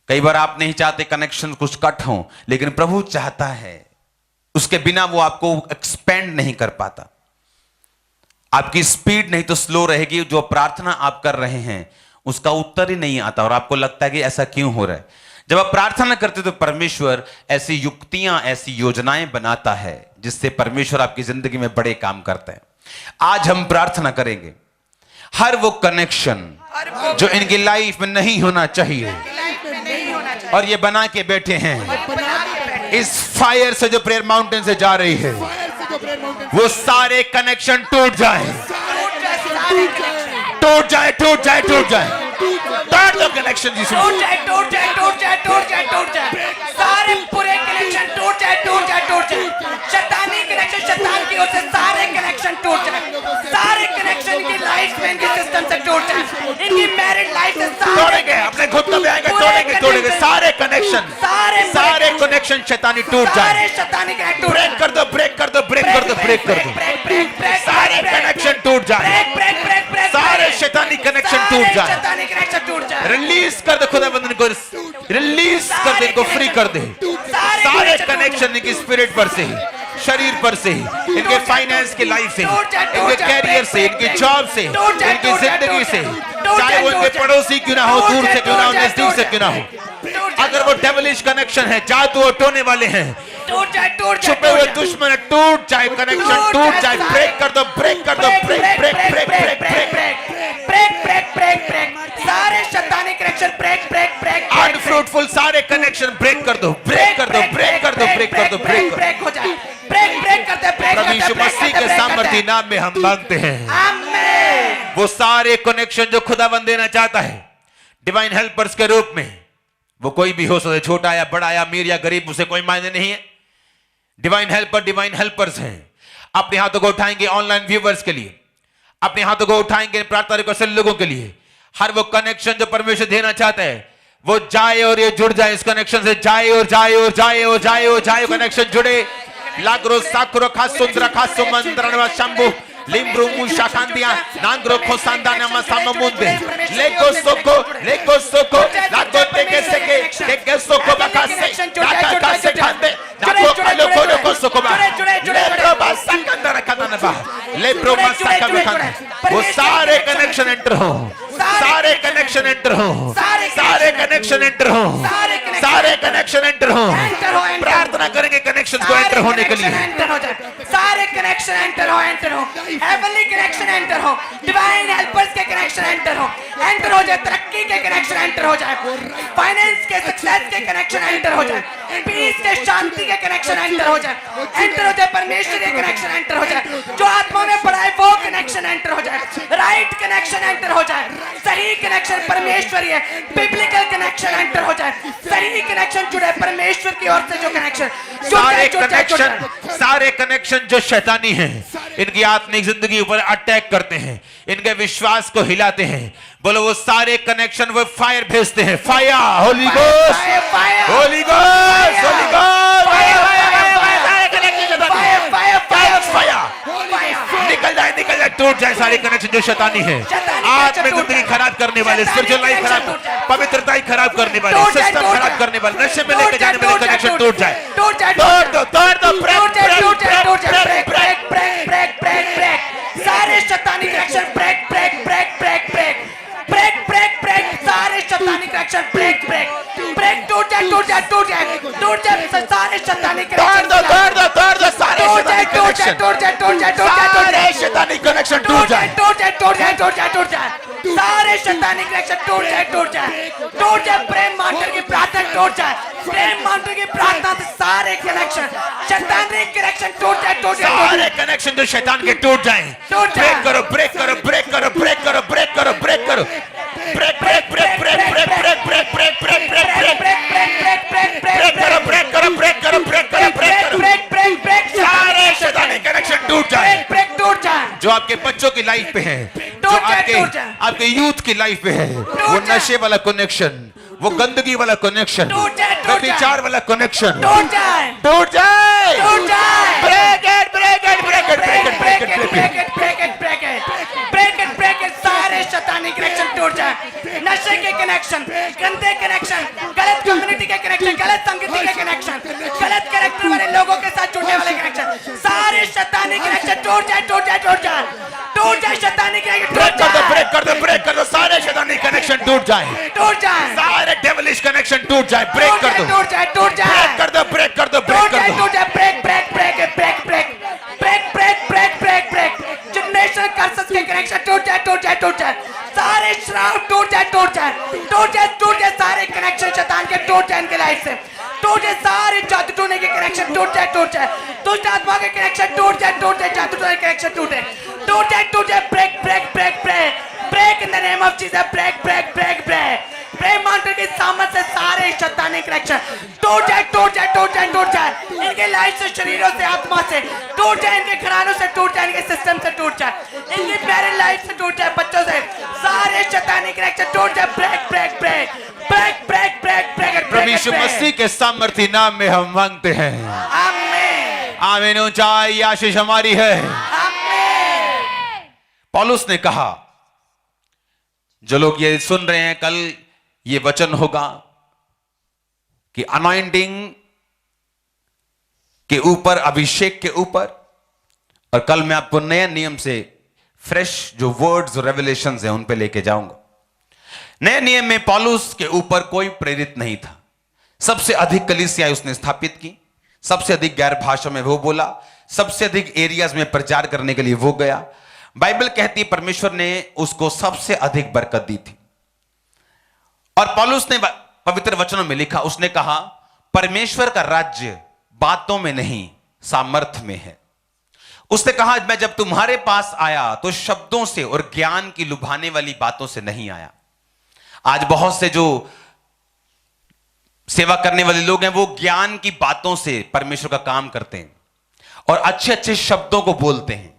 कई बार आप नहीं चाहते कनेक्शन कुछ कट हो, लेकिन प्रभु चाहता है। उसके बिना वो आपको एक्सपेंड नहीं कर पाता। आपकी स्पीड नहीं तो स्लो रहेगी। जो प्रार्थना आप कर रहे हैं उसका उत्तर ही नहीं आता और आपको लगता है कि ऐसा क्यों हो रहा है। जब आप प्रार्थना करते तो परमेश्वर ऐसी युक्तियां, ऐसी योजनाएं बनाता है जिससे परमेश्वर आपकी जिंदगी में बड़े काम करते हैं। आज हम प्रार्थना करेंगे हर वो कनेक्शन जो इनकी लाइफ में नहीं होना चाहिए और ये बना के बैठे हैं, इस फायर से जो प्रेयर माउंटेन से जा रही है, वो सारे कनेक्शन टूट जाए, टूट जाए, टूट जाए, टूट जाए। टूट दो कनेक्शन जिसमें टूट जाए, टूट जाए, टूट जाए, टूट जाए, टूट जाए। सारे पूरे कनेक्शन टूट जाए, टूट जाए, टूट जाए। शैतानी कनेक्शन, शैतान की ओर से सारे कनेक्शन टूट जाए। सारे कनेक्शन की लाइफ में, इनके सिस्टम से टूट जाए। इनकी मैरिड लाइफ से तोड़ेंगे, अपने खुद को भी आएंगे, तोड़ेंगे, तोड़ेंगे सारे कनेक्शन, सारे कनेक्शन शैतानी टूट जाए। सारे शैतानी कनेक्शन टूट ब्रेक कर दो, ब्रेक कर दो, ब्रेक कर दो, ब्रेक कर दो। सारे कनेक्शन टूट जाए, सारे शैतानी कनेक्शन टूट जाए। शैतानी कनेक्शन टूट जाए। रिलीज कर दे खुदाबंद को, रिलीज कर दे, इनको फ्री कर दे। सारे कनेक्शन इनकी स्पिरिट पर से, शरीर पर से, इनके फाइनेंस की लाइफ से, इनके कैरियर से, इनकी जॉब से, इनकी जिंदगी से, चाहे वो इनके पड़ोसी क्यों ना हो, दूर से क्यों ना हो, नजदीक से क्यों ना हो। अगर वो डेविलिश कनेक्शन है, जादू टोने वाले हैं, छुपे हुए दुश्मन, टूट जाए कनेक्शन, टूट जाए। ब्रेक कर दो, ब्रेक कर दो, break break break break break break. सारे शैतानी connection break break break. Unfruitful सारे कनेक्शन ब्रेक कर दो, ब्रेक कर दो, ब्रेक कर दो, ब्रेक कर दो, ब्रेक कर ब्रेक हो जाए। ब्रेक ब्रेक करते, ब्रेक प्रभु यीशु मसीह के सामर्थ्य नाम में हम मांगते हैं। आमीन। वो सारे कनेक्शन जो खुदाबंद देना चाहता है डिवाइन हेल्पर्स के रूप में, वो कोई भी हो सकता है, छोटा या बड़ा या अमीर या गरीब, उसे कोई मायने नहीं है। डिवाइन हेल्पर्स हैं। अपने हाथों को उठाएंगे ऑनलाइन व्यूवर्स के लिए, अपने हाथों को उठाएंगे प्रार्थना रिक्वेस्ट लोगों के लिए। हर वो कनेक्शन जो परमेश्वर देना चाहता है वो जाए और ये जुड़ जाए, इस कनेक्शन से जाए और जाए और जाए और जाए और जाए। कनेक्शन जुड़े। लागरो साकुरो खासुंद्रा खासुमंद्रनवा शंभु लिम्ब्रू मुशाकांदिया नांग्रो खोसांदा नमा साममुंदे लेको सोको लागो टेके सेके सोको बकासे काका कासे खांदे नाको आलो कोलो को सोको बा लेब्रो बासकंदरा खाना बा लेब्रो बासका बकांदे। वो सारे कनेक्शन एंटर हो, सारे कनेक्शन एंटर हो, सारे कनेक्शन एंटर हो, सारे कनेक्शन एंटर हो। प्रार्थना करेंगे कनेक्शन को एंटर होने के लिए। सारे कनेक्शन एंटर हो, हेवनली कनेक्शन एंटर हो, डिवाइन हेल्पर्स के कनेक्शन एंटर हो जाए, तरक्की के कनेक्शन एंटर हो जाए, फाइनेंस के सक्सेस के कनेक्शन एंटर हो जाए, पीस के शांति के कनेक्शन एंटर हो जाए, परमेश्वर के कनेक्शन एंटर हो जाए, जो आत्मा में पड़ा है वो कनेक्शन एंटर हो जाए, राइट कनेक्शन एंटर हो जाए, सही कनेक्शन परमेश्वरी है, बिब्लिकल कनेक्शन एंटर हो जाए, सही कनेक्शन जुड़े परमेश्वर की ओर से जो कनेक्शन। सारे कनेक्शन जो शैतानी हैं, इनकी आत्मिक जिंदगी ऊपर अटैक करते हैं, इनके विश्वास को हिलाते हैं, बोलो वो सारे कनेक्शन वो फायर भेजते हैं। Fire, Holi ghost, Holi ghost, Holi ghost, निकल जाए, टूट जाए सारे कनेक्शन जो शैतानी है। आत्मिक जिंदगी खराब करने वाले, स्पिरिचुअल लाइफ खराब, पवित्रता खराब करने वाले, सिस्टम खराब करने वाले, नशे में लेके जाने वाले कनेक्शन टूट जाए। तोड़ दो, ब्रेक। सारे शैतानी कनेक्शन ब्रेक। सारे शैतानी कनेक्शन ब्रेक। टूट जाए। सारे शैतानी तोड़ दो, सारे शैतानी कनेक्शन टूट जाए। सारे शैतानी कनेक्शन टूट जाए। प्रेम मास्टर की प्रार्थना टूट जाए। प्रेम मास्टर की प्रार्थना से सारे कनेक्शन शैतानी कनेक्शन टूट जाए। सारे कनेक्शन जो शैतान के टूट जाए। ब्रेक करो। सारे शैतानी कनेक्शन टूट जाए। जो आपके बच्चों की लाइफ पे है, जो आपके यूथ की लाइफ पे है, वो नशे वाला कनेक्शन, वो गंदगी वाला कनेक्शन, व्यभिचार वाला कनेक्शन टूट जाए। Break it. सारे शैतानी कनेक्शन टूट जाए। नशे के कनेक्शन, गंदे कनेक्शन, गलत कम्युनिटी के कनेक्शन, गलत संगति के कनेक्शन, गलत कैरेक्टर वाले लोगों के साथ जुड़ने वाले कनेक्शन, सारे शैतानी कनेक्शन टूट जाए। शैतानी कनेक्शन ब्रेक कर दो, सारे शैतानी कनेक्शन टूट जाए। सारे डेविलिश कनेक्शन टूट जाए। ब्रेक कर दो। जनरेशन कर्सेस के कनेक्शन टूट जाए। सारे श्राप टूट जाए। सारे कनेक्शन शैतान के टूट जाए इनके लाइफ से। सारे जादू टोने के कनेक्शन टूट जाए। दुष्ट आत्मा के कनेक्शन टूट जाए। जादू टोने के कनेक्शन टूट जाए। Break in the name of Jesus. Break. Prem master की सामर्थ से सारे शैतानी कनेक्शन टूट जाए। इनके लाइफ से, शरीरों से, आत्मा से टूट जाए, इनके घरानों से टूट जाए, इनके सिस्टम से टूट जाए, इनकी मैरिड लाइफ से टूट जाए, बच्चों से सारे शैतानी कनेक्शन टूट जाए। ब्रेक। उसी के सामर्थ्य नाम में हम मांगते हैं। आमीन आमीन। ऊंचाई आशीष हमारी है। आमीन। पौलुस ने कहा, जो लोग ये सुन रहे हैं, कल ये वचन होगा कि अनॉइंटिंग के ऊपर, अभिषेक के ऊपर, और कल मैं आपको नए नियम से फ्रेश जो वर्ड्स और रेवलेशंस हैं उन पे लेके जाऊंगा। नए नियम में पौलुस के ऊपर कोई प्रेरित नहीं था। सबसे अधिक कलीसिया उसने स्थापित की, सबसे अधिक गैर भाषा में वो बोला, सबसे अधिक एरियाज में प्रचार करने के लिए वो गया। बाइबल कहती है परमेश्वर ने उसको सबसे अधिक बरकत दी थी। और पौलुस ने पवित्र वचनों में लिखा, उसने कहा परमेश्वर का राज्य बातों में नहीं सामर्थ्य में है। उसने कहा मैं जब तुम्हारे पास आया तो शब्दों से और ज्ञान की लुभाने वाली बातों से नहीं आया। आज बहुत से जो सेवा करने वाले लोग हैं वो ज्ञान की बातों से परमेश्वर का काम करते हैं और अच्छे अच्छे शब्दों को बोलते हैं।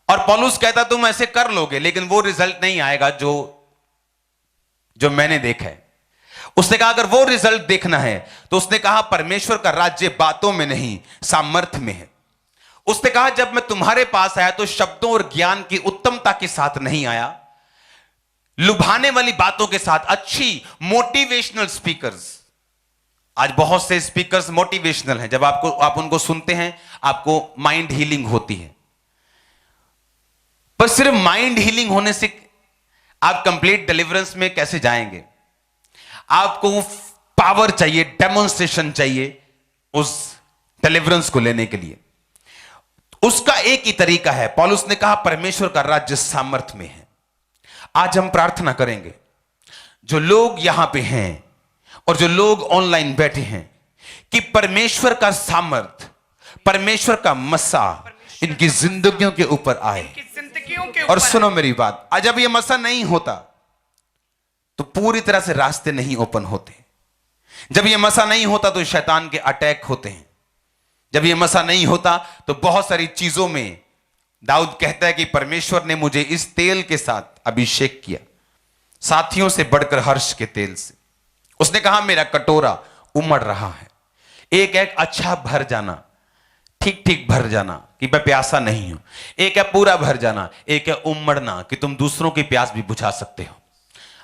और पौलुस कहता तुम ऐसे कर लोगे लेकिन वो रिजल्ट नहीं आएगा जो मैंने देखा है। उसने कहा अगर वो रिजल्ट देखना है तो उसने कहा परमेश्वर का राज्य बातों में नहीं सामर्थ्य में है। उसने कहा जब मैं तुम्हारे पास आया तो शब्दों और ज्ञान की उत्तमता के साथ नहीं आया, लुभाने वाली बातों के साथ। अच्छी मोटिवेशनल स्पीकर्स, आज बहुत से स्पीकर्स मोटिवेशनल हैं, जब आप उनको सुनते हैं आपको माइंड हीलिंग होती है। पर सिर्फ माइंड हीलिंग होने से आप कंप्लीट डिलीवरेंस में कैसे जाएंगे? आपको पावर चाहिए, डेमोन्स्ट्रेशन चाहिए उस डिलीवरेंस को लेने के लिए। उसका एक ही तरीका है। पौलुस ने कहा परमेश्वर का राज्य सामर्थ्य में है। आज हम प्रार्थना करेंगे, जो लोग यहां पे हैं और जो लोग ऑनलाइन बैठे हैं, कि परमेश्वर का सामर्थ्य, परमेश्वर का मसा इनकी जिंदगियों के ऊपर आए। और सुनो मेरी बात, आज जब ये मसा नहीं होता तो पूरी तरह से रास्ते नहीं ओपन होते। जब ये मसा नहीं होता तो शैतान के अटैक होते हैं। जब ये मसा नहीं होता तो बहुत सारी चीजों में दाऊद कहता है कि परमेश्वर ने मुझे इस तेल के साथ अभिषेक किया, साथियों से बढ़कर हर्ष के तेल से। उसने कहा मेरा कटोरा उमड़ रहा है। एक एक अच्छा भर जाना, ठीक ठीक भर जाना कि मैं प्यासा नहीं हूं। एक है पूरा भर जाना, एक है उमड़ना कि तुम दूसरों की प्यास भी बुझा सकते हो।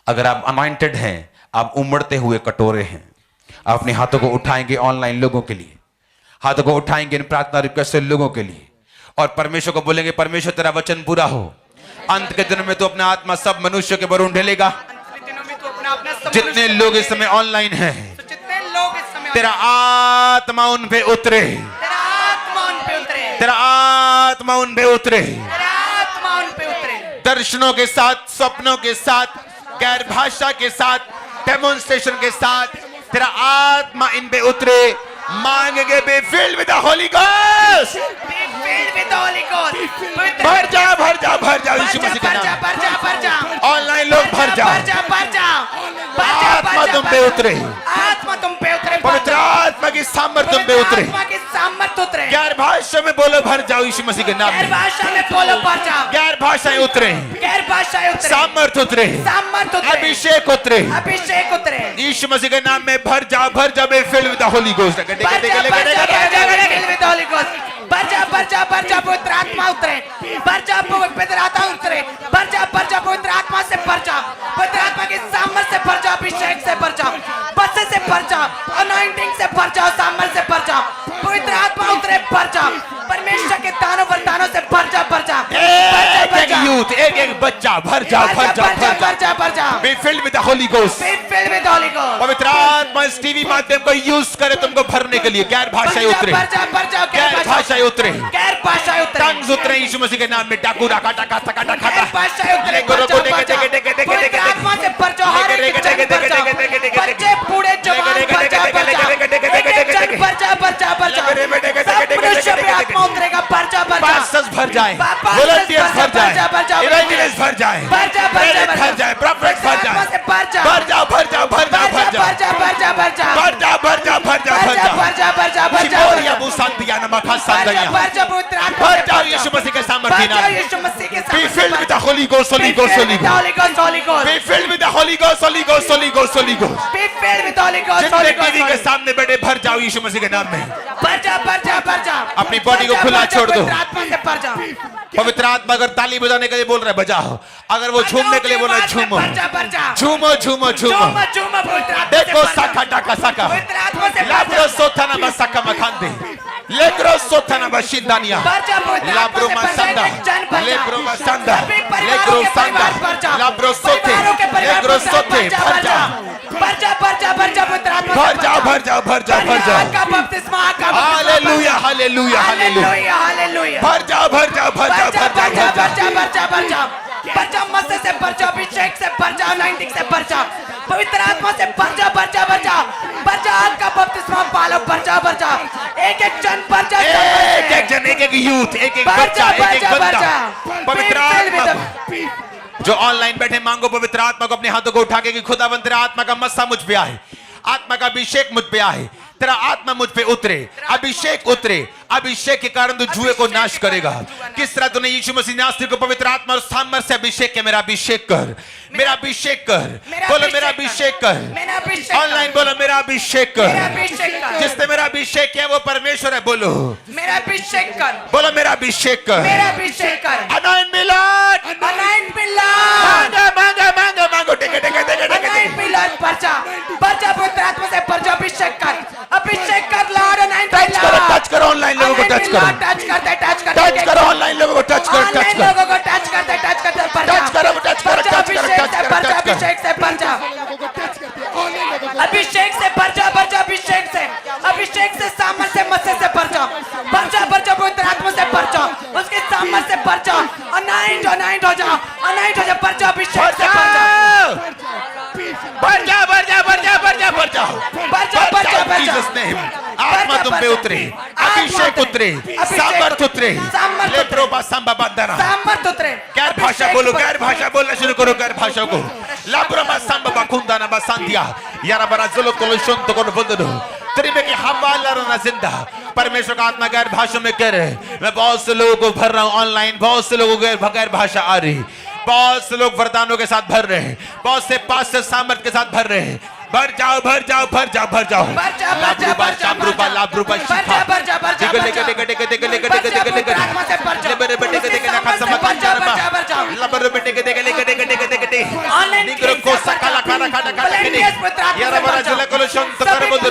अगर आप अनॉइंटेड हैं, आप उमड़ते हुए कटोरे हैं। आप अपने हाथों को उठाएंगे ऑनलाइन लोगों के लिए, हाथों को उठाएंगे इन प्रार्थना रिक्वेस्ट से लोगों के लिए, और परमेश्वर को बोलेंगे परमेश्वर तेरा वचन पूरा हो। अंत के दिन में तो अपना आत्मा सब मनुष्य के ऊपर ढलेगा। जितने लोग इस समय ऑनलाइन हैं, तेरा आत्मा उन पे उतरे, तेरा आत्मा उन पे उतरे, दर्शनों के साथ, स्वप्नों के साथ, गैर भाषा के साथ, डेमोन्स्ट्रेशन के साथ तेरा आत्मा इन पे उतरे। मांगेंगे be filled with the Holy ghost. भर जा भर जा भर जा यीशु मसीह के नाम। भर जा ऑनलाइन लोग भर जाओ। आत्मा तुम पे उतरे, आत्मा तुम पे उतरे, पवित्र आत्मा की सामर्थ्य तुम पे उतरे। आत्मा की सामर्थ्य उतरे। गैर भाषा में बोलो भर जाओ यीशु मसीह के नाम गैर में। भाषा में बोलो भर जाओ। गैर भाषाएं उतरे, गैर भाषाएं उतरे, सामर्थ्य उतरे, सामर्थ्य उतरे, अभिषेक उतरे। अभिषेक उतरे। यीशु मसीह के नाम में भर जा be filled with the Holy Ghost. पवित्र आत्मा उतरे, पवित्र आत्मा उतरे, पवित्र आत्मा से भर जा, पवित्र आत्मा की सामर्थ्य से भर जा, अभिषेक से भर जा, बसे से भर जा, अनॉइंटिंग से भर जा, सामर्थ्य से भर जा, पवित्र आत्मा उतरे, भर जा, परमेश्वर के दानों वरदानों से भर जा, भर जा, एक यूथ, एक एक बच्चा भर जा भर जा भर जा भर जा। Be filled with the Holy Ghost. पवित्र आत्मा इस टीवी माध्यम को यूज करे तुमको भरने के लिए। गैर भाषाएं उतरे, गैर भाषाएं उतरे, गैर भाषाएं उतरे, टंग्स उतरे यीशु मसीह के नाम में। डाकू डाका डाका टका टका गैर भाषाएं उतरे, पवित्र आत्मा से भर जा, हर एक जन भर जा, बच्चे बूढ़े जवान भर जा, भर जा, एक जन भर जा, भर जा, भर जा, सब मनुष्य पे आत्मा उतरेगा, भर जा, भर जा, पास्टर्स भर जाए, वॉलंटियर्स भर जाए, इवेंजलिस्ट भर जाए, भर जा, भर जा, भर जाए, प्रॉफिट्स भर जाए, भर जा, भर जा भर जा भर जा भर जा भर जा, भर जा, भर जा, भर जा भर जा भर जा भर जा भर जा, भर जा, भर जा, शिमोरिया बुसांतिया नमखा सांदया। भर जा, पवित्र आत्मा भर जाओ यीशु मसीह के सामर्थ्य भर जाओ नाम। यीशु मसीह के Be filled with the Holy Ghost, Holy Ghost, Holy Ghost. Holy Ghost, Holy Ghost. Be filled with the Holy Ghost, Holy Ghost, Holy Ghost, Holy Ghost. Be filled with Holy Ghost, जितने Holy Ghost. TV के सामने बैठे भर जाओ यीशु मसीह के नाम में। भर जा, भर जा, भर जा। अपनी बॉडी को खुला छोड़ दो। पवित्र आत्मा से भर जा। पवित्र आत्मा अगर ताली बजाने के लिए बोल रहा है बजाओ, अगर वो झूमने के लिए बोल रहा है झूमो, भर जा, भर जा। झूमो झूमो झूमो। झूमो, झूमो, पवित्र आत्मा से देखो भर जा। साका डाका साका, पवित्र आत्मा से भर लाब्रो जा। सोथाना बसाका मखांदे, लेग्रो सोथाना बशिंदानिया, भर जा, पवित्र आत्मा लाब्रो से भर जा। मसांदा, एक जन भर जा। लेग्रो मसांदा, सभी परिवारों लेग्रो के सांदा, परिवार भर जा। लाब्रो सोथे, परिवारों के परिवार लेग्रो भर जा, सोथे, भर जा, भर जा, भर जा, भर जा, भर जा, पवित्र आत्मा से भर जाओ, भर जाओ, भर जाओ, भर जाओ। आका बपतिस्मा, आका बपतिस्मा। Hallelujah, hallelujah, hallelujah. Hallelujah, hallelujah. भर जाओ, भर जाओ, भर जाओ, भर जा, भर जाओ, भर भर जा, जाओ। भर जा, भर जा, भर जा, मस्से से भर जा, अभिषेक से भर जा, अनाइंटिंग से भर जा, पवित्र आत्मा से भर जा, भर जा, भर जा, भर जा, आका बपतिस्मा पालो, भर जा, भर जा, एक एक जन भर जा, एक एक जन, एक एक यूथ, एक एक भर बच्चा, जा, एक एक भर बंदा, जा। पवित्र Be filled with आत्मा जो ऑनलाइन बैठे मांगो पवित्र आत्मा को अपने हाथों को उठा के कि खुदावंद तेरा आत्मा का मस्सा मुझ पे आए, आत्मा का अभिषेक मुझ पे आए, तेरा आत्मा मुझ पे उतरे, अभिषेक उतरे। अभिषेक के कारण तू जुए को नाश करेगा। किस तरह तूने यीशु मसीह नास्तिक को पवित्र आत्मा और सामर्थ्य से अभिषेक किया, मेरा अभिषेक कर, मेरा अभिषेक कर, बोलो मेरा अभिषेक कर, मेरा अभिषेक ऑनलाइन बोलो मेरा अभिषेक मेरा कर। अभिषेक कर, जिसने मेरा अभिषेक किया वो परमेश्वर है, बोलो मेरा अभिषेक कर, बोलो मेरा अभिषेक कर। मेरा अभिषेक कर, अनॉइंट मिलाद, अनाइंट मिला, मांगो मांगो मांगो मांगो, टेके टेके टेके टेके अनाइंट मिला, भर जा, पवित्र आत्मा से भर जा, अभिषेक कर, अभिषेक कर, लॉर्ड अनाइंट टच करो, टच करो, ऑनलाइन लोगों को टच करो, टच करते, टच करते, टच करो, ऑनलाइन लोगों को टच करो, टच ऑनलाइन करो, लोगों को टच करते, टच करते, भर जा, टच करो, टच करो, भर जा, टच करो, अभिषेक टच से करो, भर जा, टच करो। अभिषेक से भर जा, अभिषेक से भर जा, भर जा, अभिषेक से, अभिषेक से, सामर्थ्य से, मस्से से भर जा, भर जा, भर जा, पवित्र आत्मा से भर जा, उसके सामर्थ्य से भर जा, अनाइंट अनाइंट हो जा, अनाइंट हो जा, भर जा, अभिषेक से भर जा, भर जा, भर जा, भर जा, भर जा, भर जा, भर जा, भर जा, भर जा। Jesus name. आत्मा तुम पे उतरे, अभिषेक उतरे, सामर्थ्य उतरे, सामर्थ्य लेप्रो बासंबा बंदना। सामर्थ्य उतरे, गैर भाषा बोलो, गैर भाषा बोलना शुरू करो, गैर भाषा को लाब्रो बासंबा बाकुंदाना बासंदिया यारा बरा ज़लो कोलोशों तो कोलो बंदनो तेरे में की हवाला रना जिंदा। परमेश्वर का आत्मा गैर भाषा में कह रहे, मैं बहुत से लोगों को भर रहा हूँ ऑनलाइन, बहुत से लोगों को गैर भाषा आ रही, बहुत से लोग वरदानों के साथ भर रहे हैं, बहुत से पास से सामर्थ के साथ भर रहे हैं। भर जाओ, भर जाओ, भर जाओ, भर जाओ, भर जा, भर जा, भर जा, लाब्रूबा लाब्रूबा भर जा, भर जा, भर जा, लेके लेके लेके लेके लेके लेके लेके लेके आत्मा से भर जा, लेबरे बेटे के देखे ना भर जा, भर जा, भर जा, भर जा। लबरे बेटे के देखे लेके लेके लेके लेके लेके ऑनलाइन निग्रो को सकाला खाना खाना खाना के यार हमारा जिला को शांत कर बोल दो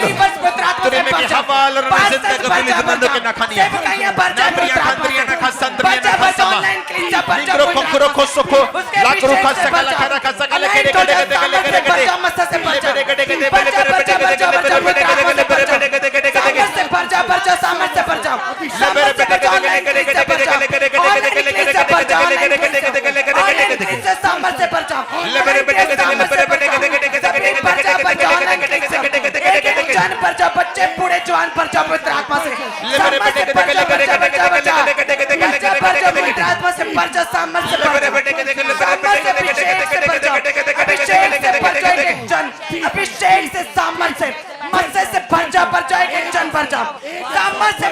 तेरे में की हवाल और जिंदा को फिलिस बंदो के ना खानिया ना प्रिया खांद्रिया ना खासंद्रिया ना खासमा निग्रो कोकरो कोसको लाकरो का सकाला खाना खा सकाला के लेके लेके लेके लेके बच्चे बूढ़े जवान पर जाओ पवित्र आत्मा से, आत्मा से पर जा, सामर्थ्य अभिषेक से सामर्थ्य से मस्से से भर जा, भर जा, एक जन भर जा, सामर्थ्य से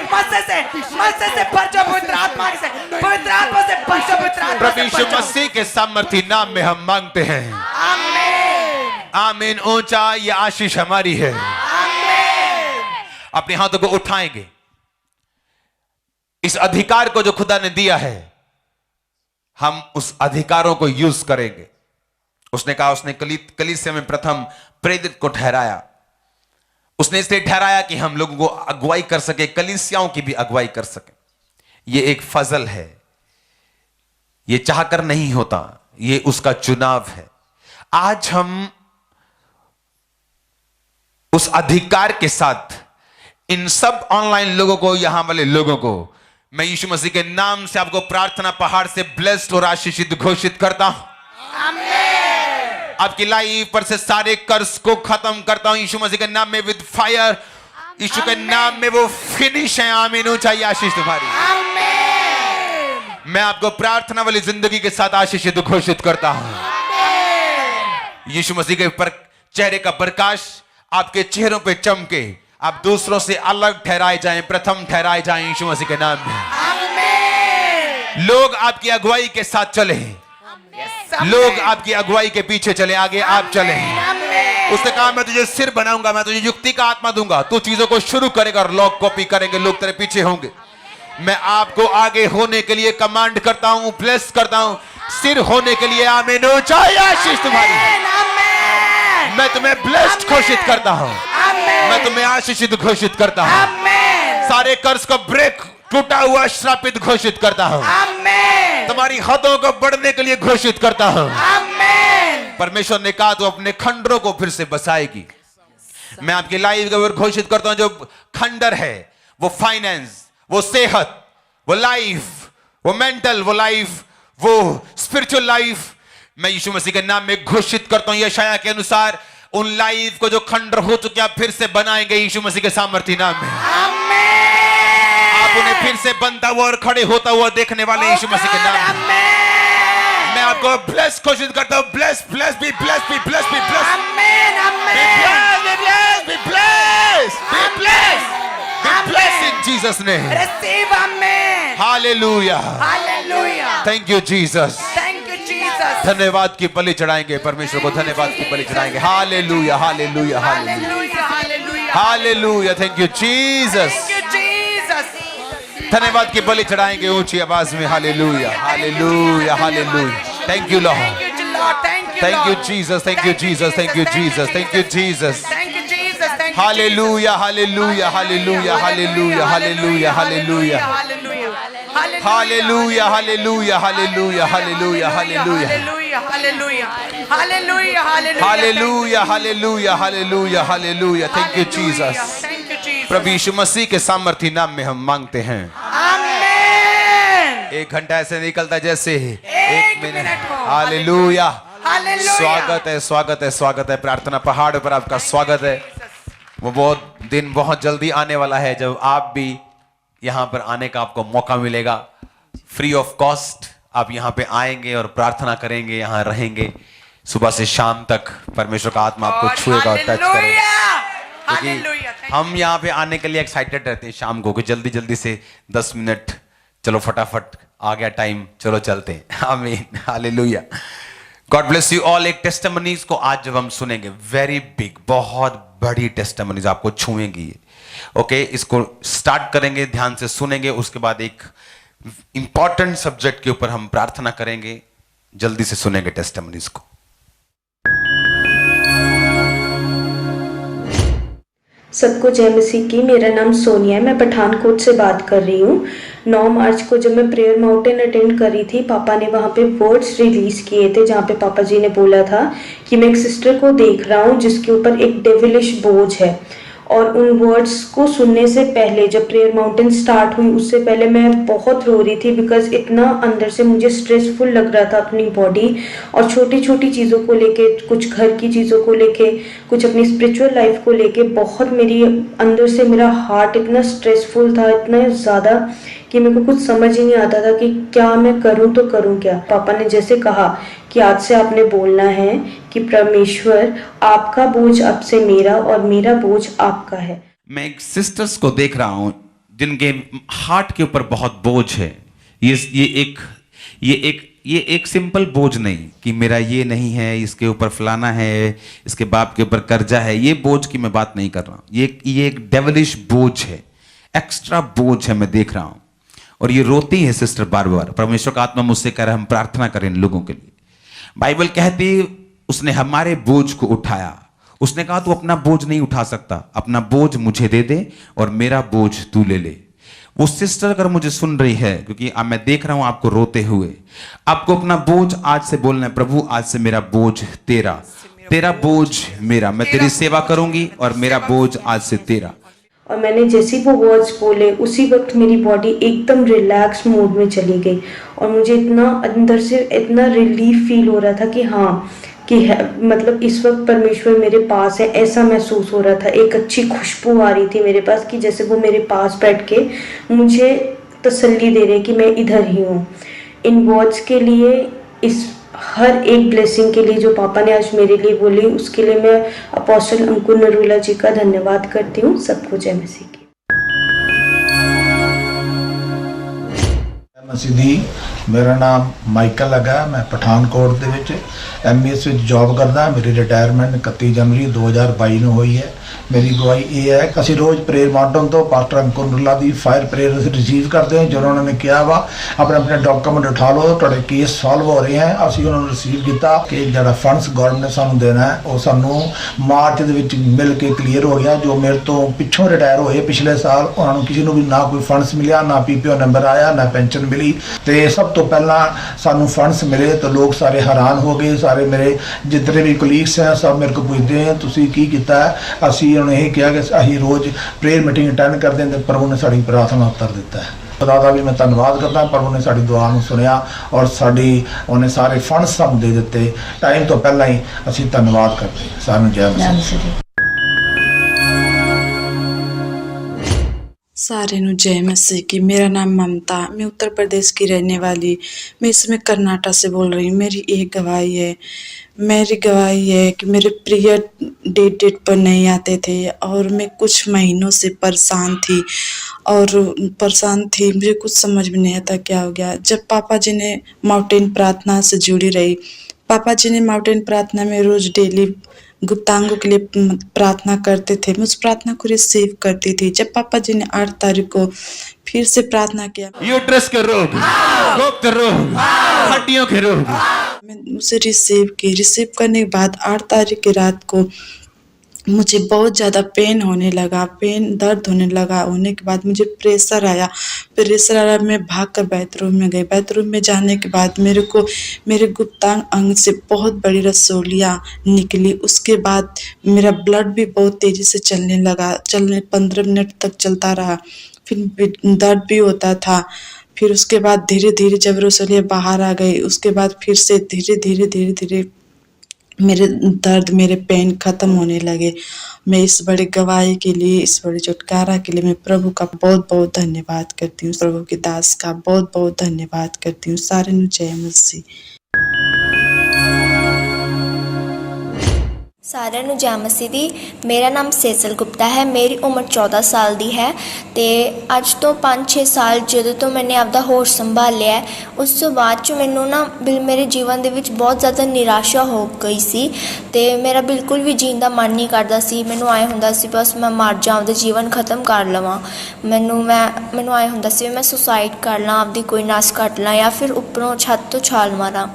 मस्से से भर जा, पवित्र आत्मा से, पवित्र आत्मा से भर जा, पवित्र आत्मा प्रभु से यीशु भर जा। मसीह के सामर्थी नाम में हम मांगते हैं, आमीन, आमीन। ऊंचा ये आशीष हमारी है। आमीन। अपने हाथों को उठाएंगे, इस अधिकार को जो खुदा ने दिया है हम उस अधिकारों को यूज करेंगे। उसने कहा, उसने कलीसिया में प्रथम प्रेरित को ठहराया, उसने इसलिए ठहराया कि हम लोगों को अगुवाई कर सके, कलीसियाओं की भी अगुवाई कर सके। ये एक फजल है, ये चाहकर नहीं होता, ये उसका चुनाव है। आज हम उस अधिकार के साथ इन सब ऑनलाइन लोगों को, यहां वाले लोगों को मैं यीशु मसीह के नाम से आपको प्रार्थना पहाड़ से ब्लेस्ड और आशीषित घोषित करता हूं। आमीन। आपकी लाइफ पर से सारे कर्ज को खत्म करता हूं यीशु मसीह के नाम में, विद फायर। यीशु के नाम में वो फिनिश है। आमीन। ऊंचाई आशीष तुम्हारी। आमीन। मैं आपको प्रार्थना वाली जिंदगी के साथ आशीषित घोषित करता हूं। यीशु मसीह के चेहरे का प्रकाश आपके चेहरों पे चमके, आप दूसरों से अलग ठहराए जाएं, प्रथम ठहराए जाएं यीशु मसीह के नाम में। लोग आपकी अगुवाई के साथ चले, लोग आपकी अगुवाई के पीछे चले, आगे आप चले। उसने कहा मैं तुझे सिर बनाऊंगा, मैं तुझे युक्ति का आत्मा दूंगा, तू चीजों को शुरू करेगा और लोग कॉपी करेंगे, लोग तेरे पीछे होंगे। मैं आपको आगे होने के लिए कमांड करता हूं, ब्लेस करता हूं, सिर होने के लिए। आमीन। ऊंचाई आशीष तुम्हारी। मैं तुम्हें ब्लेस्ड घोषित करता हूं, मैं तुम्हें आशीषित घोषित करता हूं, सारे कर्ज को ब्रेक, टूटा हुआ श्रापित घोषित करता हूं, तुम्हारी हदों को बढ़ने के लिए घोषित करता हूं। परमेश्वर ने कहा तो अपने खंडरों को फिर से बसाएगी। मैं आपकी लाइफ के ऊपर घोषित करता हूं, जो खंडर है, वो फाइनेंस, वो सेहत, वो लाइफ, वो मेंटल, वो लाइफ, वो स्पिरिचुअल लाइफ, मैं यीशु मसीह के नाम में घोषित करता हूं। यशायाह के अनुसार उन लाइफ को जो खंडर हो चुके हैं फिर से बनाएंगे यीशु मसीह के सामर्थ्य नाम में। आप उन्हें फिर से बनता हुआ और खड़े होता हुआ देखने वाले यीशु मसीह के नाम में। मैं आपको ब्लेस घोषित करता हूं, bless, bless, be bless, be bless, be bless, amen, amen, be bless, be bless, be bless, be bless in Jesus name. Receive, amen, hallelujah, hallelujah, thank you Jesus. Thank you Jesus. धन्यवाद की बलि चढ़ाएंगे, परमेश्वर को धन्यवाद की बलि चढ़ाएंगे। Hallelujah, hallelujah, hallelujah, hallelujah, hallelujah, hallelujah, thank you Jesus. Thank you Jesus. धन्यवाद की बलि चढ़ाएंगे ऊंची आवाज में। Hallelujah, hallelujah, hallelujah, thank you Lord, thank you Lord, thank you Jesus, thank you Jesus, thank you Jesus, thank you Jesus. Thank you Jesus, thank you hallelujah, hallelujah, hallelujah, hallelujah, hallelujah, hallelujah, hallelujah, hallelujah, hallelujah, hallelujah, hallelujah, hallelujah, hallelujah, hallelujah, hallelujah, hallelujah, hallelujah, hallelujah, hallelujah, thank you Jesus. Thank you Jesus. प्रभु यीशु मसीह के सामर्थ्य नाम में हम मांगते हैं। आमेन। 1 घंटा ऐसे निकलता है जैसे 1 मिनट हो। Hallelujah, hallelujah. स्वागत है, स्वागत है, स्वागत है। प्रार्थना पहाड़ पर आपका स्वागत है। वो बहुत दिन बहुत जल्दी आने वाला है जब आप भी यहां पर आने का आपको मौका मिलेगा। फ्री ऑफ कॉस्ट आप यहां पे आएंगे और प्रार्थना करेंगे, यहां रहेंगे सुबह से शाम तक। परमेश्वर का आत्मा आपको छुएगा और टच करेगा। क्योंकि हम यहाँ पे आने के लिए एक्साइटेड रहते हैं शाम को कि जल्दी जल्दी से 10 मिनट, चलो फटाफट आ गया टाइम, चलो चलते हैं। आमीन, hallelujah. God bless you all. एक टेस्टिमनीज को आज जब हम सुनेंगे, वेरी बिग, बहुत बड़ी टेस्टिमनीज आपको छुएंगी। ओके, इसको स्टार्ट करेंगे, ध्यान से सुनेंगे, उसके बाद एक इंपॉर्टेंट सब्जेक्ट के ऊपर हम प्रार्थना करेंगे। जल्दी से सुनेंगे टेस्टिमनीज को। सबको जय मसीह की। मेरा नाम सोनिया है, मैं पठानकोट से बात कर रही हूँ। 9 मार्च को जब मैं प्रेयर माउंटेन अटेंड करी थी, पापा ने वहाँ पे वर्ड्स रिलीज किए थे जहाँ पे पापा जी ने बोला था कि मैं एक सिस्टर को देख रहा हूँ जिसके ऊपर एक डेविलिश बोझ है। और उन वर्ड्स को सुनने से पहले, जब प्रेयर माउंटेन स्टार्ट हुई उससे पहले मैं बहुत रो रही थी, बिकॉज इतना अंदर से मुझे स्ट्रेसफुल लग रहा था अपनी बॉडी और छोटी छोटी चीज़ों को लेके, कुछ घर की चीज़ों को लेके, कुछ अपनी स्पिरिचुअल लाइफ को लेके। बहुत मेरी अंदर से मेरा हार्ट इतना स्ट्रेसफुल था, इतना ज़्यादा कि मेरे को कुछ समझ ही नहीं आता था कि क्या मैं करूं तो करूं क्या। पापा ने जैसे कहा कि आज से आपने बोलना है कि परमेश्वर, आपका बोझ अब से मेरा और मेरा बोझ आपका है। मैं एक सिस्टर्स को देख रहा हूं जिनके हार्ट के ऊपर बहुत बोझ है। ये एक सिंपल बोझ नहीं कि मेरा ये नहीं है, इसके ऊपर फलाना है, इसके बाप के ऊपर कर्जा है। ये बोझ की मैं बात नहीं कर रहा हूं। ये एक डेविलिश बोझ है, एक्स्ट्रा बोझ है, मैं देख रहा हूं। और ये रोती है सिस्टर बार बार। परमेश्वर का आत्मा मुझसे कह रहा है हम प्रार्थना करें इन लोगों के लिए। बाइबल कहती उसने हमारे बोझ को उठाया। उसने कहा तू अपना बोझ नहीं उठा सकता, अपना बोझ मुझे दे दे और मेरा बोझ तू ले ले। वो सिस्टर अगर मुझे सुन रही है, क्योंकि अब मैं देख रहा हूं आपको रोते हुए, आपको अपना बोझ आज से बोलना है, प्रभु आज से मेरा बोझ तेरा, तेरा बोझ मेरा। मैं तेरी सेवा करूंगी और मेरा बोझ आज से तेरा। और मैंने जैसे वो वर्ड्स बोले उसी वक्त मेरी बॉडी एकदम रिलैक्स मोड में चली गई और मुझे इतना अंदर से इतना रिलीफ फील हो रहा था कि हाँ, कि मतलब इस वक्त परमेश्वर मेरे पास है, ऐसा महसूस हो रहा था। एक अच्छी खुशबू आ रही थी मेरे पास कि जैसे वो मेरे पास बैठ के मुझे तसल्ली दे रहे कि मैं इधर ही हूँ। इन वर्ड्स के लिए, इस हर एक ब्लेसिंग के लिए जो पापा ने आज मेरे लिए बोली, उसके लिए मैं अपोस्टल अंकुर नरूला जी का धन्यवाद करती हूँ। सबको जय मसीह की। ਸਿੱਧੀ ਮੇਰਾ ਨਾਮ ਮਾਈਕਲ ਹੈਗਾ। ਮੈਂ ਪਠਾਨਕੋਟ ਦੇ ਵਿੱਚ ਐਮਐਸ ਵਿੱਚ ਜੌਬ ਕਰਦਾ। ਮੇਰੀ ਰਿਟਾਇਰਮੈਂਟ 31 ਜਨਵਰੀ 2022 ਨੂੰ ਹੋਈ ਹੈ। ਮੇਰੀ ਗਵਾਹੀ ਇਹ ਹੈ ਕਿ ਅਸੀਂ ਰੋਜ਼ ਪ੍ਰੇਅਰ ਮਾਊਂਟਨ ਤੋਂ ਪਾਸਟਰ ਅੰਕੁਰ ਨੂਰੂਲਾ ਦੀ ਫਾਇਰ ਪ੍ਰੇਅਰ ਰਿਸੀਵ ਕਰਦੇ ਹਾਂ। ਜਦੋਂ ਉਹਨਾਂ ਨੇ ਕਿਹਾ ਵਾ ਆਪਣੇ ਆਪਣੇ ਡਾਕੂਮੈਂਟ ਉਠਾ ਲਓ, ਤੁਹਾਡੇ ਕੇਸ ਸੋਲਵ ਹੋ ਰਹੇ ਹਨ, ਅਸੀਂ ਉਹਨਾਂ ਨੂੰ ਰਿਸੀਵ ਕੀਤਾ ਕਿ ਜਿਹੜਾ ਫੰਡਸ ਗਵਰਨਮੈਂਟ ਨੇ ਸਾਨੂੰ ਦੇਣਾ ਹੈ ਉਹ ਸਾਨੂੰ ਮਾਰਚ ਦੇ ਵਿੱਚ ਮਿਲ ਕੇ ਕਲੀਅਰ ਹੋ ਗਿਆ। ਜੋ ਮੇਰੇ ਤੋਂ ਪਿੱਛੋਂ ਰਿਟਾਇਰ ਹੋਏ ਪਿਛਲੇ ਸਾਲ, ਉਹਨਾਂ ਨੂੰ ਕਿਸੇ ਨੂੰ ਵੀ ਨਾ ਕੋਈ ਫੰਡਸ ਮਿਲਿਆ, ਨਾ ਪੀਪੀਓ ਨੰਬਰ ਆਇਆ, ਨਾ ਪੈਨਸ਼ਨ ਮਿਲੀ। ਤੇ ਸਭ ਤੋਂ ਪਹਿਲਾਂ ਸਾਨੂੰ ਫੰਡਸ ਮਿਲੇ ਤਾਂ ਲੋਕ ਸਾਰੇ ਹੈਰਾਨ ਹੋ ਗਏ। ਸਾਰੇ ਮੇਰੇ ਜਿतने ਵੀ ਕੋਲੀਗਸ ਹੈ ਸਭ ਮੇਰੇ ਕੋਲ ਪੁੱਛਦੇ हैं ਤੁਸੀਂ ਕੀ ਕੀਤਾ। ਅਸੀਂ ਉਹਨੇ ਇਹ ਕਿਹਾ ਕਿ ਅਸੀਂ ਰੋਜ਼ ਪ੍ਰੇਅਰ ਮੀਟਿੰਗ ਅਟੈਂਡ ਕਰਦੇ ਹਾਂ ਤੇ ਪ੍ਰਭੂ ਨੇ ਸਾਡੀ ਪ੍ਰਾਰਥਨਾ ਉੱਤਰ ਦਿੱਤਾ ਹੈ। खुदा का भी मैं धन्यवाद करता। प्रभु ने साड़ी दुआ नूं सुनिया और साड़ी उन्हें सारे फंड सब दे दिते। टाइम तो पहला ही असीं धन्यवाद करते। सानूं जय मसीह। सारे नु जय मसीह की। मेरा नाम ममता, मैं उत्तर प्रदेश की रहने वाली, मैं इसमें कर्नाटक से बोल रही हूँ। मेरी एक गवाही है। मेरी गवाही है कि मेरे पीरियड डेट पर नहीं आते थे और मैं कुछ महीनों से परेशान थी मुझे कुछ समझ में नहीं आता क्या हो गया। जब पापा जी ने माउंटेन प्रार्थना से जुड़ी रही, पापा जी ने माउंटेन प्रार्थना में रोज़ डेली गुप्तांगों के लिए प्रार्थना करते थे। मैं उस प्रार्थना को रिसीव करती थी। जब पापा जी ने 8 तारीख को फिर से प्रार्थना किया, यूट्रस के रोग, गुप्त रोग, हड्डियों के रोग, मैं उसे रिसीव करने के बाद 8 तारीख की रात को मुझे बहुत ज़्यादा पेन होने लगा, दर्द होने लगा। होने के बाद मुझे प्रेशर आया। मैं भागकर बाथरूम में गई। बाथरूम में जाने के बाद मेरे गुप्तांग अंग से बहुत बड़ी रसोलियाँ निकली। उसके बाद मेरा ब्लड भी बहुत तेज़ी से चलने लगा। 15 मिनट तक चलता रहा। फिर दर्द भी होता था। फिर उसके बाद धीरे धीरे जब रसोलियाँ बाहर आ गई, उसके बाद फिर से धीरे धीरे मेरे पेन ख़त्म होने लगे। मैं इस बड़ी गवाही के लिए, इस बड़े छुटकारा के लिए मैं प्रभु का बहुत बहुत धन्यवाद करती हूँ। प्रभु के दास का बहुत बहुत धन्यवाद करती हूँ। सारे नु जय मसीह। ਸਾਰਿਆਂ ਨੂੰ ਜੈ ਮਸੀਹ ਦੀ। ਮੇਰਾ ਨਾਮ ਸੇਜਲ ਗੁਪਤਾ ਹੈ। ਮੇਰੀ ਉਮਰ 14 ਸਾਲ ਦੀ ਹੈ ਤੇ ਅੱਜ ਤੋਂ 5-6 ਸਾਲ ਜਦੋਂ ਤੋਂ ਮੈਨੇ ਆਪਦਾ ਹੋਸ਼ ਸੰਭਾਲਿਆ, ਉਸ ਤੋਂ ਬਾਅਦ 'ਚ ਮੈਨੂੰ ਨਾ ਮੇਰੇ ਜੀਵਨ ਦੇ ਵਿੱਚ ਬਹੁਤ ਜ਼ਿਆਦਾ ਨਿਰਾਸ਼ਾ ਹੋ ਗਈ ਸੀ ਤੇ ਮੇਰਾ ਬਿਲਕੁਲ ਵੀ ਜੀਣ ਦਾ ਮਨ ਨਹੀਂ ਕਰਦਾ ਸੀ। ਮੈਨੂੰ ਆਏ ਹੁੰਦਾ ਸੀ ਬਸ ਮੈਂ ਮਰ ਜਾ, ਆਪਦਾ ਜੀਵਨ ਖਤਮ ਕਰ ਲਵਾਂ। ਮੈਨੂੰ ਆਏ ਹੁੰਦਾ ਸੀ ਮੈਂ ਸੁਸਾਈਡ ਕਰ ਲਾਂ, ਆਪਦੀ ਕੋਈ ਨਸ ਕੱਟ ਲਾਂ ਜਾਂ ਫਿਰ ਉੱਪਰੋਂ ਛੱਤ ਤੋਂ ਛਾਲ ਮਾਰਾਂ।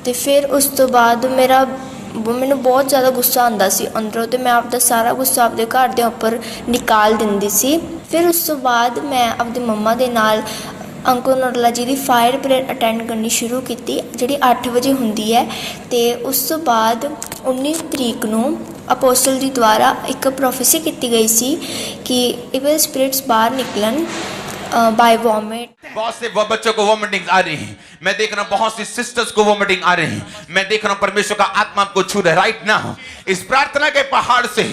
ਤੇ ਫਿਰ ਉਸ ਤੋਂ ਬਾਅਦ ਮੈਨੂੰ ਬਹੁਤ ਜ਼ਿਆਦਾ ਗੁੱਸਾ ਆਉਂਦਾ ਸੀ ਅੰਦਰੋਂ ਤੇ ਮੈਂ ਆਪਦਾ ਸਾਰਾ ਗੁੱਸਾ ਆਪਦੇ ਘਰ ਦੇ ਉੱਪਰ ਨਿਕਾਲ ਦਿੰਦੀ ਸੀ। ਫਿਰ ਉਸ ਤੋਂ ਬਾਅਦ ਮੈਂ ਆਪਦੀ ਮੰਮਾ ਦੇ ਨਾਲ ਅੰਕੁਰ ਨੂਰੂਲਾ ਜੀ ਦੀ ਫਾਇਰ ਪ੍ਰੇਅਰ ਅਟੈਂਡ ਕਰਨੀ ਸ਼ੁਰੂ ਕੀਤੀ, ਜਿਹੜੀ 8 ਵਜੇ ਹੁੰਦੀ ਹੈ। ਤੇ ਉਸ ਤੋਂ ਬਾਅਦ 19 ਤਰੀਕ ਨੂੰ ਅਪੋਸਟਲ ਜੀ ਦੁਆਰਾ ਇੱਕ ਪ੍ਰੋਫੈਸੀ ਕੀਤੀ ਗਈ ਸੀ ਕਿ ਇਵਲ ਸਪਿਰਿਟਸ ਬਾਹਰ ਨਿਕਲਣ बाय वॉमिट। बहुत से बच्चों को वॉमिटिंग आ रही है। मैं देख रहा हूँ बहुत सी सिस्टर्स को वॉमिटिंग आ रही है। मैं देख रहा हूँ परमेश्वर का आत्मा आपको छू रहा है राइट नाउ। इस प्रार्थना के पहाड़ से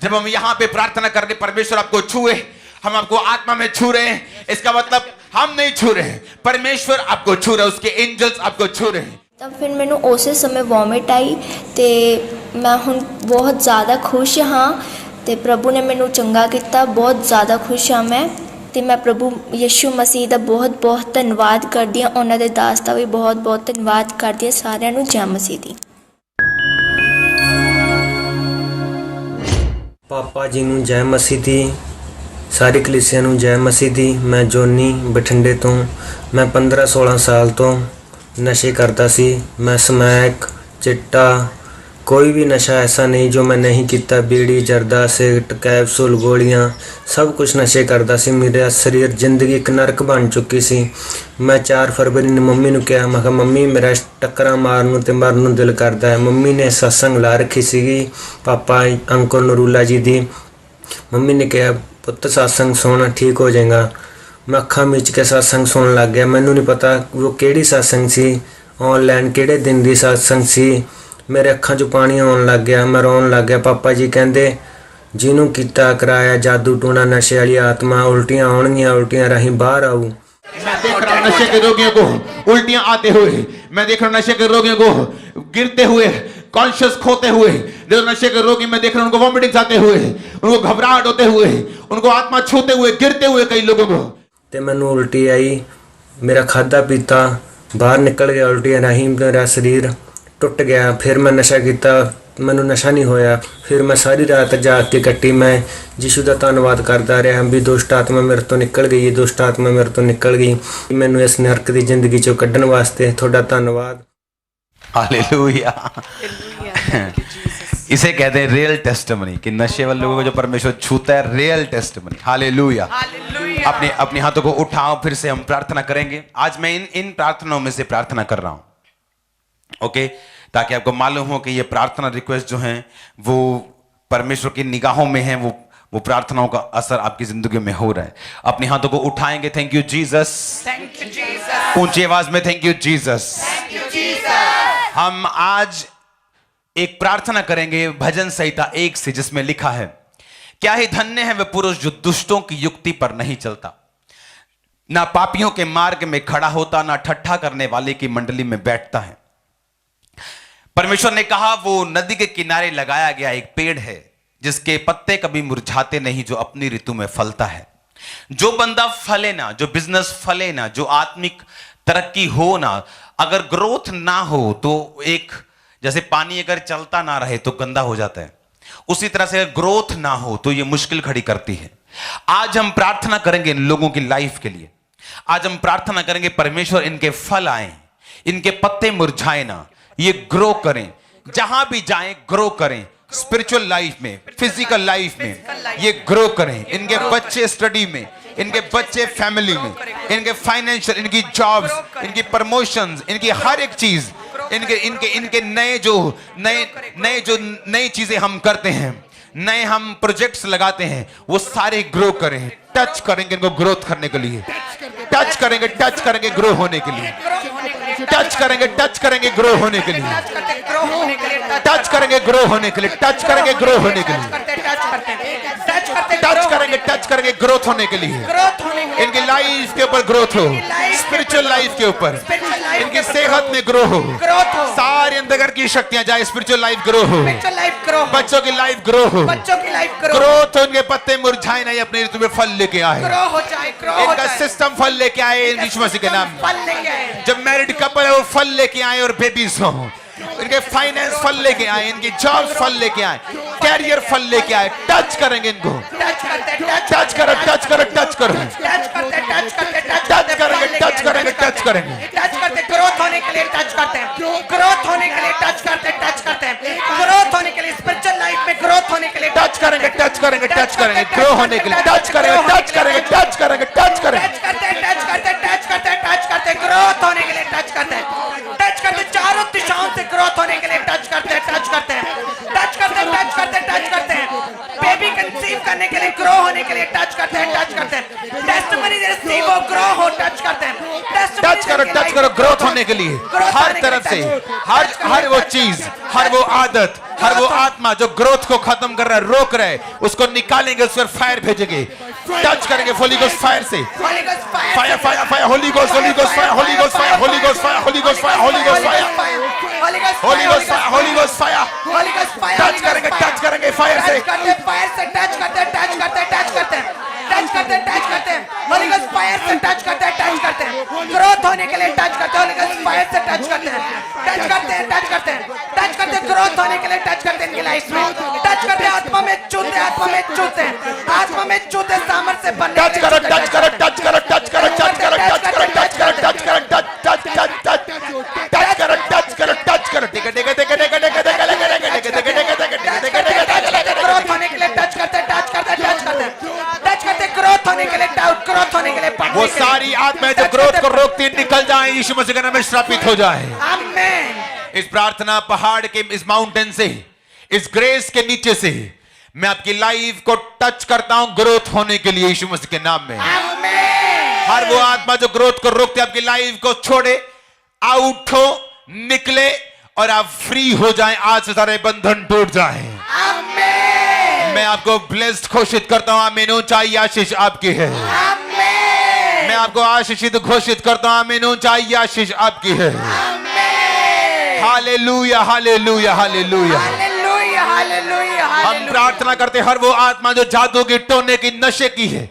जब हम यहाँ पे प्रार्थना कर रहे, परमेश्वर आपको छुए, हम आपको आत्मा में छू रहे हैं। इसका मतलब हम नहीं छू रहे हैं, परमेश्वर आपको छू रहे हैं, उसके एंजल्स आपको छू रहे हैं। तब फिर मैंने उस समय वॉमिट आई तो मैं हुण बहुत ज़्यादा खुश हाँ तो प्रभु ने मैनू चंगा किया, बहुत ज़्यादा खुश हाँ मैं। ਤੇ ਮੈਂ ਪ੍ਰਭੂ ਯਿਸੂ ਮਸੀਹ ਦਾ ਬਹੁਤ ਬਹੁਤ ਧੰਨਵਾਦ ਕਰਦੀ ਹਾਂ। ਉਹਨਾਂ ਦੇ ਦਾਸ ਦਾ ਵੀ ਬਹੁਤ ਬਹੁਤ ਧੰਨਵਾਦ ਕਰਦੀ ਹਾਂ। ਸਾਰਿਆਂ ਨੂੰ ਜੈ ਮਸੀਹ ਦੀ। ਪਾਪਾ ਜੀ ਨੂੰ ਜੈ ਮਸੀਹ ਦੀ। ਸਾਰੀ ਕਲੀਸਿਆ ਨੂੰ ਜੈ ਮਸੀਹ ਦੀ। ਮੈਂ ਜੋਨੀ ਬਠਿੰਡੇ ਤੋਂ। ਮੈਂ 15-16 ਸਾਲ ਤੋਂ ਨਸ਼ੇ ਕਰਦਾ ਸੀ। ਮੈਂ ਸਮੈਕ, ਚਿੱਟਾ, कोई भी नशा ऐसा नहीं जो मैं नहीं किया। बीड़ी, जर्दा, सिगरेट, कैप्सूल, गोलियां सब कुछ नशे करता सी। मेरा शरीर जिंदगी एक नरक बन चुकी सी। मैं 4 फरवरी ने मम्मी ने कहा, मैं कहा मम्मी मेरा टक्करा मारन ते मरन दिल करता है। मम्मी ने सत्संग ला रखी सी पापा अंकुर ਨੂਰੂਲਾ जी दी। मम्मी ने कहा पुत्त सत्संग सुन ठीक हो जाएगा। मैं अखा मीच के सत्संग सुन लग गया। मैनू नहीं पता वो किहड़ी सत्संग सी, ऑनलाइन किहड़े दिन दी सत्संग सी। मेरे अखां चों पानी आउण लग गया, मैं रोन लग गया। पापा जी कहंदे जिन्हों कीता कराया जादू टूना नशे वाली आत्मा उल्टियां आउणगियां, उल्टियां राहीं बाहर आऊ। मैं देख रहा हूं नशे के रोगियों को उल्टियां आते हुए, मैं देख रहा हूं नशे के रोगियों को गिरते हुए, कॉन्शियस खोते हुए। जो नशे के रोगी मैं देख रहा हूं उनको वॉमिटिंग आते हुए, उनको घबराहट होते हुए, उनको आत्मा छूते हुए, गिरते हुए कई लोगों को। ते मैनू उल्टी आई, मेरा खादा पीता बाहर निकल गया, उल्टियाँ राही, मेरा शरीर टुट गया। फिर मैं नशा किया, मैनू नशा नहीं होया। फिर मैं सारी रात जाग के कट्टी। मैं यीशु का धन्नवाद करता रहा भी दुष्ट आत्मा मेरे तो निकल गई, दुष्ट आत्मा मेरे तो निकल गई। मैनू इस नरक की जिंदगी चों कड्ढण वास्ते थोड़ा धन्नवाद। हालेलुया। इसे कहते हैं रियल टेस्टिमनी, कि नशे वाले लोगों को जो परमेश्वर छूता है, रियल टेस्टिमनी। हालेलुया। अपने अपने हाथों को उठाओ, फिर से हम प्रार्थना करेंगे। आज मैं इन प्रार्थनाओं में से प्रार्थना कर रहा हूं, ओके, ताकि आपको मालूम हो कि ये प्रार्थना रिक्वेस्ट जो हैं वो परमेश्वर की निगाहों में हैं, वो प्रार्थनाओं का असर आपकी जिंदगी में हो रहा है। अपने हाथों को उठाएंगे। Thank you Jesus, thank you Jesus, ऊंची आवाज में thank you Jesus. Thank you Jesus. हम आज एक प्रार्थना करेंगे भजन संहिता 1 से, जिसमें लिखा है, क्या ही धन्य है वह पुरुष जो दुष्टों की युक्ति पर नहीं चलता, ना पापियों के मार्ग में खड़ा होता, ना ठट्ठा करने वाले की मंडली में बैठता है। परमेश्वर ने कहा वो नदी के किनारे लगाया गया एक पेड़ है जिसके पत्ते कभी मुरझाते नहीं, जो अपनी ऋतु में फलता है। जो बंदा फले ना, जो बिजनेस फले ना, जो आत्मिक तरक्की हो ना, अगर ग्रोथ ना हो तो एक जैसे पानी अगर चलता ना रहे तो गंदा हो जाता है, उसी तरह से अगर ग्रोथ ना हो तो ये मुश्किल खड़ी करती है। आज हम प्रार्थना करेंगे इन लोगों की लाइफ के लिए। आज हम प्रार्थना करेंगे परमेश्वर इनके फल आए, इनके पत्ते मुरझाए ना, ये ग्रो करें, जहां भी जाएं ग्रो करें, स्पिरिचुअल लाइफ में, फिजिकल लाइफ में ये ग्रो करें। इनके बच्चे स्टडी में, इनके बच्चे फैमिली में, इनके फाइनेंशियल, इनकी जॉब्स, इनकी प्रमोशंस, इनकी हर एक चीज, इनके नए चीजें हम करते हैं, नए हम प्रोजेक्ट्स लगाते हैं, वो सारे ग्रो करें। टच करेंगे इनको ग्रोथ करने के लिए, टच करेंगे ग्रो होने के लिए, टच करेंगे ग्रो होने के लिए, टच करेंगे ग्रो होने के लिए, टच करेंगे ग्रो होने के लिए, टच करेंगे ग्रोथ होने के लिए। इनकी लाइफ के ऊपर ग्रोथ हो, स्पिरिचुअल लाइफ के ऊपर, इनकी सेहत में ग्रो हो, सारी अंदर की शक्तियां जाए, स्पिरिचुअल लाइफ ग्रो हो, बच्चों की लाइफ ग्रो हो, ग्रोथ हो। इनके पत्ते मुरझाए नहीं, अपने ऋतु में फल लेके आए, इनका सिस्टम फल लेके आए यीशु मसीह के नाम में। जब मैरिड कपल है वो फल लेके आए और बेबीज हो, इनके फाइनेंस फल लेके आए, इनकी जॉब फल लेके आए, कैरियर फल लेके आए। टच करेंगे इनको, टच करो, टच करो, टच करो, टच करेंगे, ग्रोथ होने के लिए टच करते हैं, ग्रोथ होने के लिए टच करते हैं, ग्रोथ होने के लिए स्पिरिचुअल लाइफ में ग्रोथ होने के लिए टच करेंगे, ग्रो होने के लिए टच करेंगे, टच करते, ग्रोथ होने के लिए टच करते, चारों दिशाओं से ग्रोथ होने के लिए टच करते हैं, बेबी कंसीव करने के लिए, ग्रो होने के लिए टच करते हैं, टेस्टिमनी रिसीव हो, ग्रो हो, टच करते हैं, टच करो ग्रोथ होने के लिए, हर तरफ से, हर वो चीज, हर वो आदत, हर वो आत्मा जो ग्रोथ को खत्म कर रहा है, रोक रहा है, उसको निकालेंगे, उस पर फायर भेजेंगे, टच करेंगे होली गोस्ट फायर से, fire fire fire, Holi ghost fire, Holi ghost fire, Holi ghost fire, Holi ghost fire, Holi ghost fire, Holi ghost fire, Holi ghost fire, touch करेंगे फायर से, टच करते हैं, होली गोस्ट फायर से टच करते हैं, ग्रोथ होने के लिए टच करते हैं, होली गोस्ट फायर से टच करते हैं, ग्रोथ होने के लिए टच करते हैं, इनकी लाइफ में टच करते हैं, आत्मा में चूते, सामर्थ से बनने टच करो, ग्रोथ होने के लिए टच करते, ग्रोथ होने के लिए, ग्रोथ होने के लिए वो सारी आत्माएं जो ग्रोथ को रोकती निकल जाए, यीशु मसीह के नाम में श्रापित हो जाए। आमीन। इस प्रार्थना पहाड़ के, इस माउंटेन से, इस ग्रेस के नीचे से मैं आपकी लाइफ को टच करता हूं ग्रोथ होने के लिए यीशु मसीह के नाम में। आमीन। हर वो आत्मा जो ग्रोथ को रोकती आपकी लाइफ को छोड़े, आउट हो, निकले और आप फ्री हो जाएं, आज से सारे बंधन टूट जाएं। आमीन। मैं आपको ब्लेस्ड घोषित करता हूं, आमीन। ऊंचाई आशीष आपकी है। आमीन। मैं आपको आशीषित घोषित करता हूं, आमीन। ऊंचाई आशीष आपकी है। आमीन। Hallelujah, hallelujah, hallelujah, hallelujah, hallelujah. हम प्रार्थना करते हर वो आत्मा जो जादू की, टोने की, नशे की है,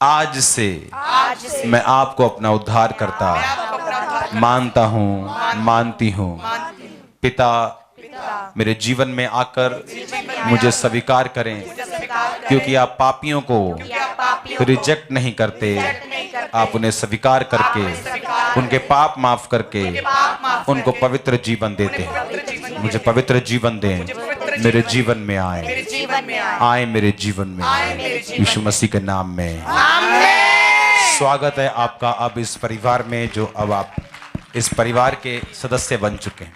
आज से मैं आपको अपना उद्धार करता मानता हूँ, मानती हूँ। पिता मेरे जीवन में आकर मुझे स्वीकार करें, क्योंकि आप पापियों को रिजेक्ट नहीं करते, आप उन्हें स्वीकार करके उनके पाप माफ करके उनको पवित्र जीवन देते हैं। मुझे पवित्र जीवन दें, मेरे जीवन में आए, आए मेरे जीवन में, यीशु मसीह के नाम में। स्वागत है आपका अब इस परिवार में, जो अब आप इस परिवार के सदस्य बन चुके हैं।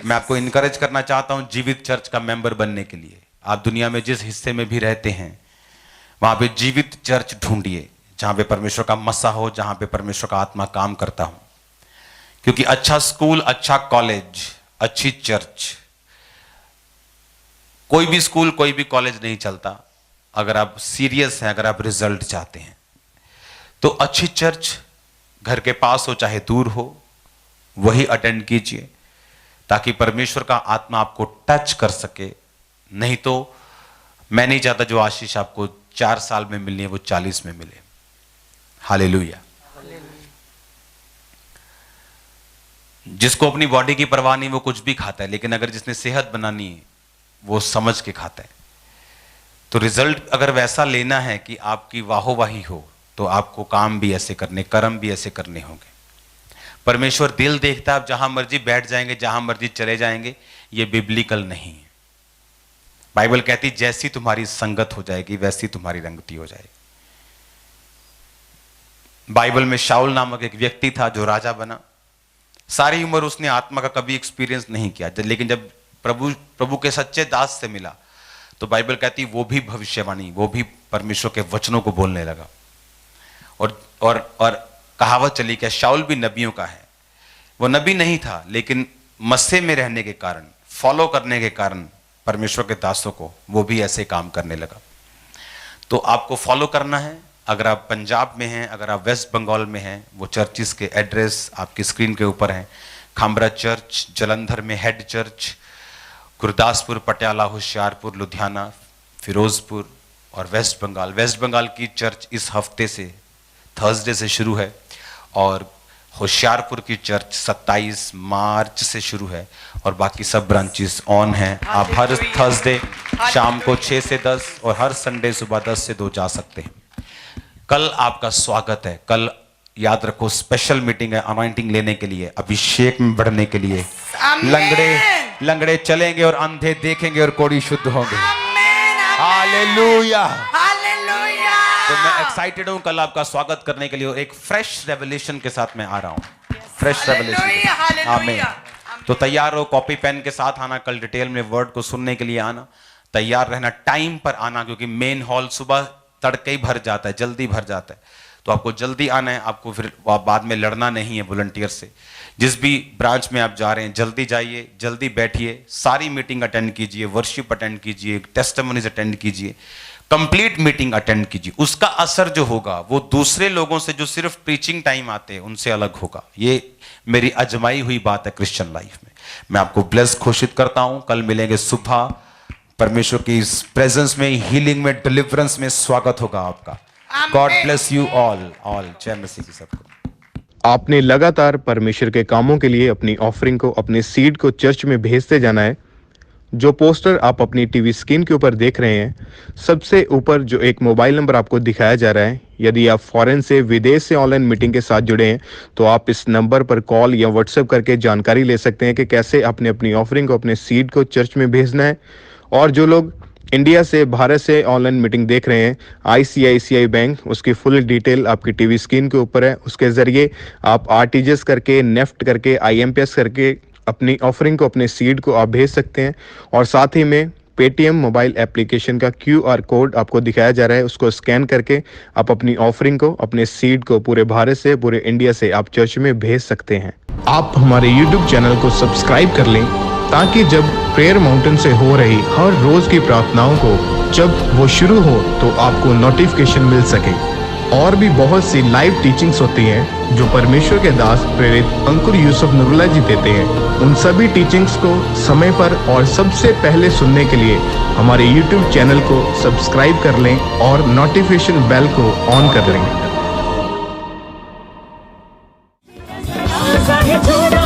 मैं आपको इनकरेज करना चाहता हूं जीवित चर्च का मेंबर बनने के लिए। आप दुनिया में जिस हिस्से में भी रहते हैं वहां पे जीवित चर्च ढूंढिए, जहां पे परमेश्वर का मसा हो, जहां पे परमेश्वर का आत्मा काम करता हो। क्योंकि अच्छा स्कूल, अच्छा कॉलेज, अच्छी चर्च, कोई भी स्कूल कोई भी कॉलेज नहीं चलता अगर आप सीरियस हैं, अगर आप रिजल्ट चाहते हैं। तो अच्छी चर्च घर के पास हो चाहे दूर हो, वही अटेंड कीजिए ताकि परमेश्वर का आत्मा आपको टच कर सके। नहीं तो मैं नहीं चाहता जो आशीष आपको 4 साल में मिलनी है वो 40 में मिले। हालेलुया। जिसको अपनी बॉडी की परवाह नहीं वो कुछ भी खाता है, लेकिन अगर जिसने सेहत बनानी है वो समझ के खाता है। तो रिजल्ट अगर वैसा लेना है कि आपकी वाहोवाही हो तो आपको काम भी ऐसे करने, कर्म भी ऐसे करने होंगे। परमेश्वर दिल देखता है। आप जहां मर्जी बैठ जाएंगे, जहां मर्जी चले जाएंगे, ये बिब्लिकल नहीं है। बाइबल कहती जैसी तुम्हारी संगत हो जाएगी वैसी तुम्हारी रंगती हो जाएगी। बाइबल में शाऊल नामक एक व्यक्ति था जो राजा बना। सारी उम्र उसने आत्मा का कभी एक्सपीरियंस नहीं किया, लेकिन जब प्रभु के सच्चे दास से मिला तो बाइबल कहती वो भी भविष्यवाणी, वो भी परमेश्वर के वचनों को बोलने लगा। और कहावत चली कि शाऊल भी नबियों का है। वो नबी नहीं था, लेकिन मस्से में रहने के कारण, फॉलो करने के कारण परमेश्वर के दासों को वो भी ऐसे काम करने लगा। तो आपको फॉलो करना है। अगर आप पंजाब में हैं, अगर आप वेस्ट बंगाल में हैं, वो चर्चिस के एड्रेस आपकी स्क्रीन के ऊपर हैं। खामरा चर्च जलंधर में हेड चर्च, गुरदासपुर, पटियाला, होशियारपुर, लुधियाना, फिरोजपुर और वेस्ट बंगाल की चर्च इस हफ्ते से थर्सडे से शुरू है और होशियारपुर की चर्च 27 मार्च से शुरू है और बाकी सब ब्रांचेस ऑन हैं। आप हर थर्सडे शाम को 6 से 10 और हर संडे सुबह 10 से 2 जा सकते हैं। कल आपका स्वागत है। कल याद रखो स्पेशल मीटिंग है अनॉइंटिंग लेने के लिए, अभिषेक में बढ़ने के लिए। लंगड़े चलेंगे और अंधे देखेंगे और कोढ़ी शुद्ध होंगे। हालेलुया। तो मैं एक्साइटेड हूं कल आपका स्वागत करने के लिए और एक फ्रेश रेवलेशन के साथ मैं आ रहा हूं। Fresh revelation. आमीन। तो तैयार हो, कॉपी पेन के साथ आना। कल डिटेल में वर्ड को सुनने के लिए आना, तैयार रहना, टाइम पर आना, क्योंकि मेन हॉल सुबह तड़के ही भर जाता है, जल्दी भर जाता है। तो आपको जल्दी आना है। आपको फिर बाद में लड़ना नहीं है वॉलंटियर से। जिस भी ब्रांच में आप जा रहे हैं जल्दी जाइए, जल्दी बैठिए, सारी मीटिंग अटेंड कीजिए, वर्शिप अटेंड कीजिए, टेस्टिमोनीज अटेंड कीजिए, कंप्लीट मीटिंग अटेंड कीजिए। उसका असर जो होगा वो दूसरे लोगों से जो सिर्फ प्रीचिंग टाइम आते हैं उनसे अलग होगा। ये मेरी अजमाई हुई बात है क्रिश्चियन लाइफ में। मैं आपको ब्लेस घोषित करता हूं। कल मिलेंगे सुबह। परमेश्वर की इस प्रेजेंस में, हीलिंग में, डिलीवरेंस में स्वागत होगा आपका। God bless you all. जय मसीह की सबको। आपने लगातार परमेश्वर के कामों के लिए अपनी ऑफरिंग को, अपने सीड को चर्च में भेजते जाना है। जो पोस्टर आप अपनी टीवी स्क्रीन के ऊपर देख रहे हैं, सबसे ऊपर जो एक मोबाइल नंबर आपको दिखाया जा रहा है, यदि आप फॉरेन से, विदेश से ऑनलाइन मीटिंग के साथ जुड़े हैं तो आप इस नंबर पर कॉल या व्हाट्सएप करके जानकारी ले सकते हैं कि कैसे आपने अपनी ऑफरिंग को, अपने सीड को चर्च में भेजना है। और जो लोग इंडिया से, भारत से ऑनलाइन मीटिंग देख रहे हैं, ICICI बैंक, उसकी फुल डिटेल आपकी टीवी स्क्रीन के ऊपर है। उसके जरिए आप RTGS करके, नेफ्ट करके, IMPS करके अपनी ऑफरिंग को, अपने सीड को आप भेज सकते हैं। और साथ ही में पेटीएम मोबाइल एप्लीकेशन का QR कोड आपको दिखाया जा रहा है, उसको स्कैन करके आप अपनी ऑफरिंग को, अपने सीड को पूरे भारत से, पूरे इंडिया से आप चर्च में भेज सकते हैं। आप हमारे YouTube चैनल को सब्सक्राइब कर लें ताकि जब प्रेयर माउंटेन से हो रही हर रोज की प्रार्थनाओं को जब वो शुरू हो तो आपको नोटिफिकेशन मिल सके। और भी बहुत सी लाइव टीचिंग्स होती हैं जो परमेश्वर के दास प्रेरित अंकुर यूसुफ नूरुल्लाह जी देते हैं। उन सभी टीचिंग्स को समय पर और सबसे पहले सुनने के लिए हमारे YouTube चैनल को सब्सक्राइब कर लें और नोटिफिकेशन बेल को ऑन कर लें। तेरा जरा सा ही छूना